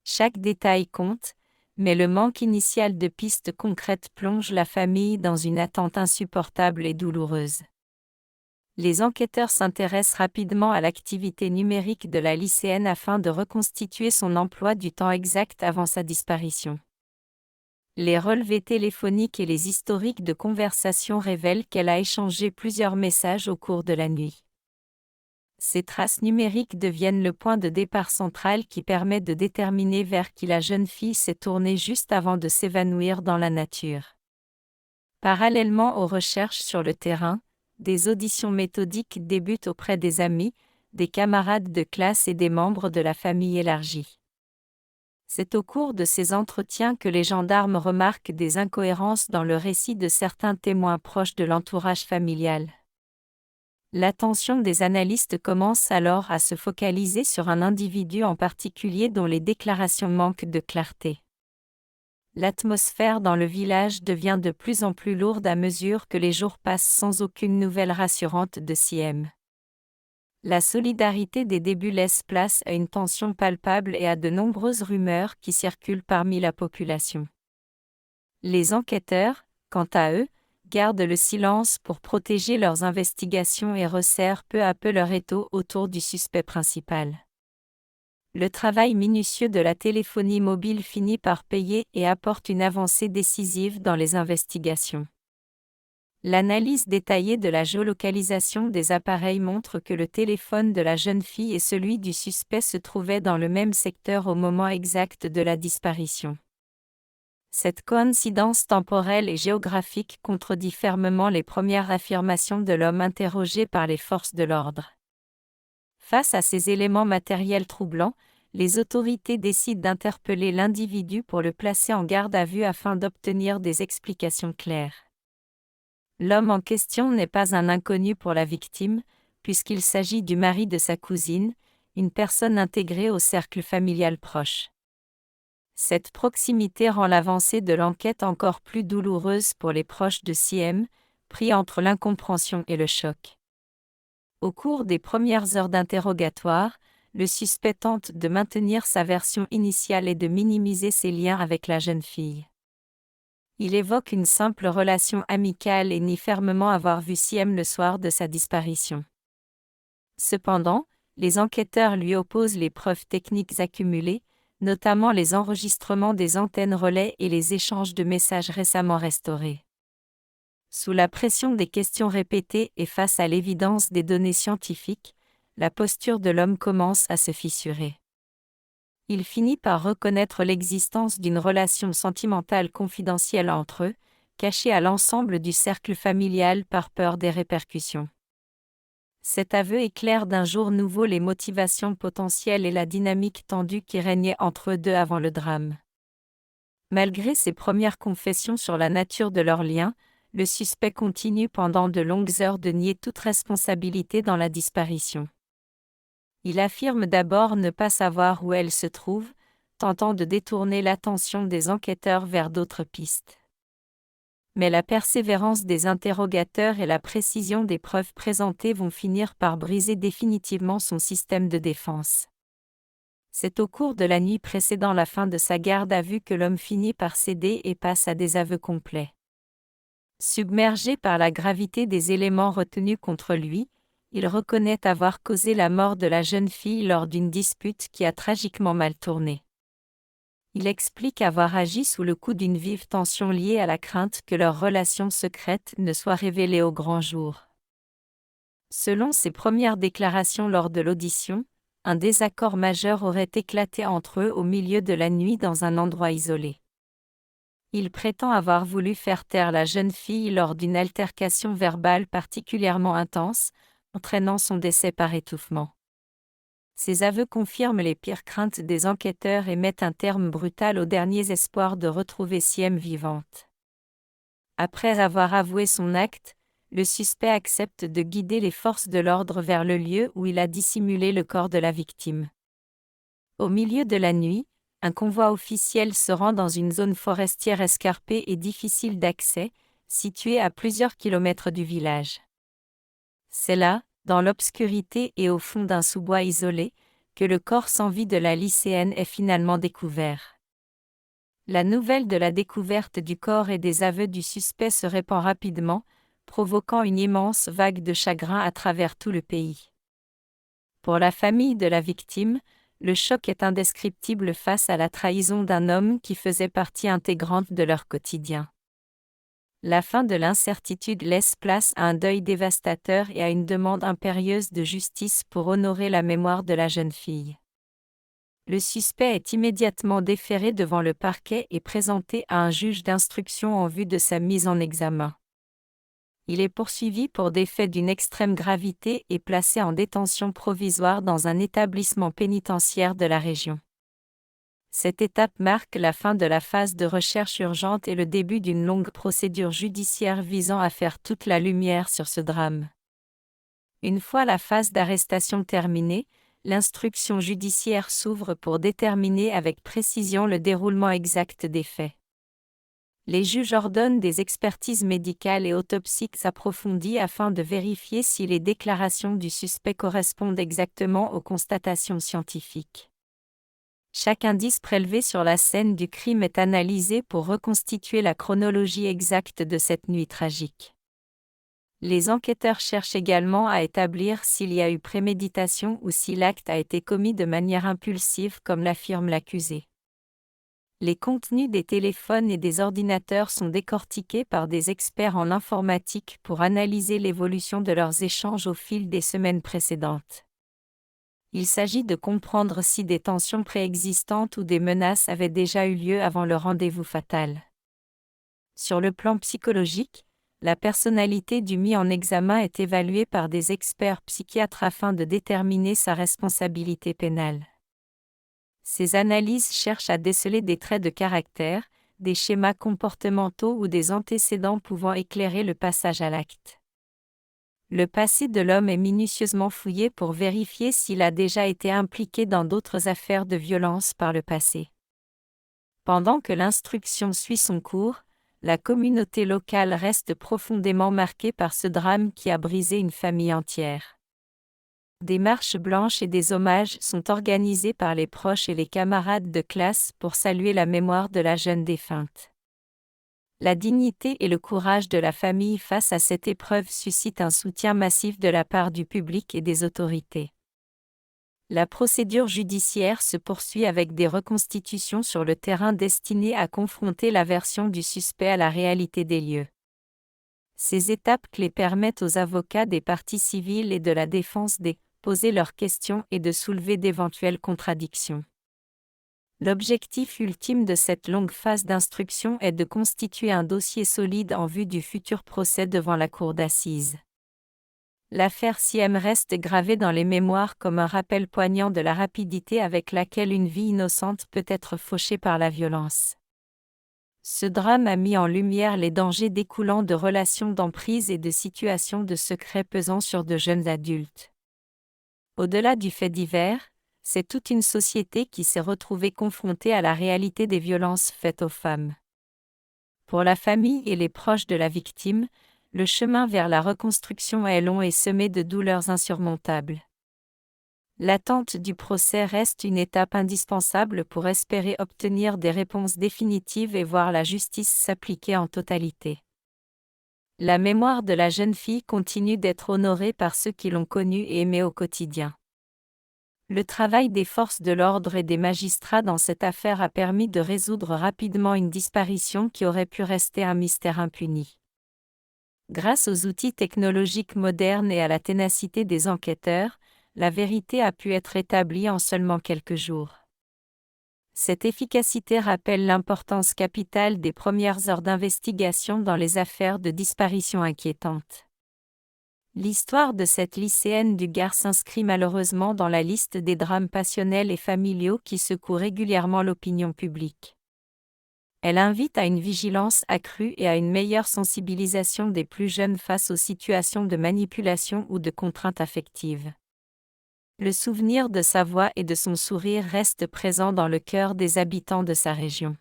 Chaque détail compte, mais le manque initial de pistes concrètes plonge la famille dans une attente insupportable et douloureuse. Les enquêteurs s'intéressent rapidement à l'activité numérique de la lycéenne afin de reconstituer son emploi du temps exact avant sa disparition. Les relevés téléphoniques et les historiques de conversation révèlent qu'elle a échangé plusieurs messages au cours de la nuit. Ces traces numériques deviennent le point de départ central qui permet de déterminer vers qui la jeune fille s'est tournée juste avant de s'évanouir dans la nature. Parallèlement aux recherches sur le terrain, des auditions méthodiques débutent auprès des amis, des camarades de classe et des membres de la famille élargie. C'est au cours de ces entretiens que les gendarmes remarquent des incohérences dans le récit de certains témoins proches de l'entourage familial. L'attention des analystes commence alors à se focaliser sur un individu en particulier dont les déclarations manquent de clarté. L'atmosphère dans le village devient de plus en plus lourde à mesure que les jours passent sans aucune nouvelle rassurante de Siem. La solidarité des débuts laisse place à une tension palpable et à de nombreuses rumeurs qui circulent parmi la population. Les enquêteurs, quant à eux, gardent le silence pour protéger leurs investigations et resserrent peu à peu leur étau autour du suspect principal. Le travail minutieux de la téléphonie mobile finit par payer et apporte une avancée décisive dans les investigations. L'analyse détaillée de la géolocalisation des appareils montre que le téléphone de la jeune fille et celui du suspect se trouvaient dans le même secteur au moment exact de la disparition. Cette coïncidence temporelle et géographique contredit fermement les premières affirmations de l'homme interrogé par les forces de l'ordre. Face à ces éléments matériels troublants, les autorités décident d'interpeller l'individu pour le placer en garde à vue afin d'obtenir des explications claires. L'homme en question n'est pas un inconnu pour la victime, puisqu'il s'agit du mari de sa cousine, une personne intégrée au cercle familial proche. Cette proximité rend l'avancée de l'enquête encore plus douloureuse pour les proches de Siem, pris entre l'incompréhension et le choc. Au cours des premières heures d'interrogatoire, le suspect tente de maintenir sa version initiale et de minimiser ses liens avec la jeune fille. Il évoque une simple relation amicale et nie fermement avoir vu Siem le soir de sa disparition. Cependant, les enquêteurs lui opposent les preuves techniques accumulées, notamment les enregistrements des antennes relais et les échanges de messages récemment restaurés. Sous la pression des questions répétées et face à l'évidence des données scientifiques, la posture de l'homme commence à se fissurer. Il finit par reconnaître l'existence d'une relation sentimentale confidentielle entre eux, cachée à l'ensemble du cercle familial par peur des répercussions. Cet aveu éclaire d'un jour nouveau les motivations potentielles et la dynamique tendue qui régnait entre eux deux avant le drame. Malgré ses premières confessions sur la nature de leur lien, le suspect continue pendant de longues heures de nier toute responsabilité dans la disparition. Il affirme d'abord ne pas savoir où elle se trouve, tentant de détourner l'attention des enquêteurs vers d'autres pistes. Mais la persévérance des interrogateurs et la précision des preuves présentées vont finir par briser définitivement son système de défense. C'est au cours de la nuit précédant la fin de sa garde à vue que l'homme finit par céder et passe à des aveux complets. Submergé par la gravité des éléments retenus contre lui, il reconnaît avoir causé la mort de la jeune fille lors d'une dispute qui a tragiquement mal tourné. Il explique avoir agi sous le coup d'une vive tension liée à la crainte que leur relation secrète ne soit révélée au grand jour. Selon ses premières déclarations lors de l'audition, un désaccord majeur aurait éclaté entre eux au milieu de la nuit dans un endroit isolé. Il prétend avoir voulu faire taire la jeune fille lors d'une altercation verbale particulièrement intense, entraînant son décès par étouffement. Ces aveux confirment les pires craintes des enquêteurs et mettent un terme brutal aux derniers espoirs de retrouver Siem vivante. Après avoir avoué son acte, le suspect accepte de guider les forces de l'ordre vers le lieu où il a dissimulé le corps de la victime. Au milieu de la nuit, un convoi officiel se rend dans une zone forestière escarpée et difficile d'accès, située à plusieurs kilomètres du village. C'est là, dans l'obscurité et au fond d'un sous-bois isolé, que le corps sans vie de la lycéenne est finalement découvert. La nouvelle de la découverte du corps et des aveux du suspect se répand rapidement, provoquant une immense vague de chagrin à travers tout le pays. Pour la famille de la victime, le choc est indescriptible face à la trahison d'un homme qui faisait partie intégrante de leur quotidien. La fin de l'incertitude laisse place à un deuil dévastateur et à une demande impérieuse de justice pour honorer la mémoire de la jeune fille. Le suspect est immédiatement déféré devant le parquet et présenté à un juge d'instruction en vue de sa mise en examen. Il est poursuivi pour des faits d'une extrême gravité et placé en détention provisoire dans un établissement pénitentiaire de la région. Cette étape marque la fin de la phase de recherche urgente et le début d'une longue procédure judiciaire visant à faire toute la lumière sur ce drame. Une fois la phase d'arrestation terminée, l'instruction judiciaire s'ouvre pour déterminer avec précision le déroulement exact des faits. Les juges ordonnent des expertises médicales et autopsiques approfondies afin de vérifier si les déclarations du suspect correspondent exactement aux constatations scientifiques. Chaque indice prélevé sur la scène du crime est analysé pour reconstituer la chronologie exacte de cette nuit tragique. Les enquêteurs cherchent également à établir s'il y a eu préméditation ou si l'acte a été commis de manière impulsive comme l'affirme l'accusé. Les contenus des téléphones et des ordinateurs sont décortiqués par des experts en informatique pour analyser l'évolution de leurs échanges au fil des semaines précédentes. Il s'agit de comprendre si des tensions préexistantes ou des menaces avaient déjà eu lieu avant le rendez-vous fatal. Sur le plan psychologique, la personnalité du mis en examen est évaluée par des experts psychiatres afin de déterminer sa responsabilité pénale. Ces analyses cherchent à déceler des traits de caractère, des schémas comportementaux ou des antécédents pouvant éclairer le passage à l'acte. Le passé de l'homme est minutieusement fouillé pour vérifier s'il a déjà été impliqué dans d'autres affaires de violence par le passé. Pendant que l'instruction suit son cours, la communauté locale reste profondément marquée par ce drame qui a brisé une famille entière. Des marches blanches et des hommages sont organisés par les proches et les camarades de classe pour saluer la mémoire de la jeune défunte. La dignité et le courage de la famille face à cette épreuve suscitent un soutien massif de la part du public et des autorités. La procédure judiciaire se poursuit avec des reconstitutions sur le terrain destinées à confronter la version du suspect à la réalité des lieux. Ces étapes clés permettent aux avocats des parties civiles et de la défense de poser leurs questions et de soulever d'éventuelles contradictions. L'objectif ultime de cette longue phase d'instruction est de constituer un dossier solide en vue du futur procès devant la cour d'assises. L'affaire Siem reste gravée dans les mémoires comme un rappel poignant de la rapidité avec laquelle une vie innocente peut être fauchée par la violence. Ce drame a mis en lumière les dangers découlant de relations d'emprise et de situations de secret pesant sur de jeunes adultes. Au-delà du fait divers, c'est toute une société qui s'est retrouvée confrontée à la réalité des violences faites aux femmes. Pour la famille et les proches de la victime, le chemin vers la reconstruction est long et semé de douleurs insurmontables. L'attente du procès reste une étape indispensable pour espérer obtenir des réponses définitives et voir la justice s'appliquer en totalité. La mémoire de la jeune fille continue d'être honorée par ceux qui l'ont connue et aimée au quotidien. Le travail des forces de l'ordre et des magistrats dans cette affaire a permis de résoudre rapidement une disparition qui aurait pu rester un mystère impuni. Grâce aux outils technologiques modernes et à la ténacité des enquêteurs, la vérité a pu être établie en seulement quelques jours. Cette efficacité rappelle l'importance capitale des premières heures d'investigation dans les affaires de disparition inquiétantes. L'histoire de cette lycéenne du Gard s'inscrit malheureusement dans la liste des drames passionnels et familiaux qui secouent régulièrement l'opinion publique. Elle invite à une vigilance accrue et à une meilleure sensibilisation des plus jeunes face aux situations de manipulation ou de contrainte affective. Le souvenir de sa voix et de son sourire reste présent dans le cœur des habitants de sa région.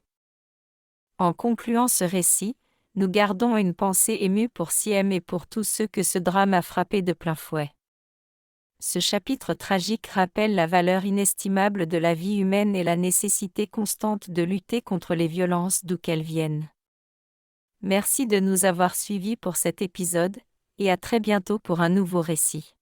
En concluant ce récit, nous gardons une pensée émue pour Siem et pour tous ceux que ce drame a frappé de plein fouet. Ce chapitre tragique rappelle la valeur inestimable de la vie humaine et la nécessité constante de lutter contre les violences d'où qu'elles viennent. Merci de nous avoir suivis pour cet épisode, et à très bientôt pour un nouveau récit.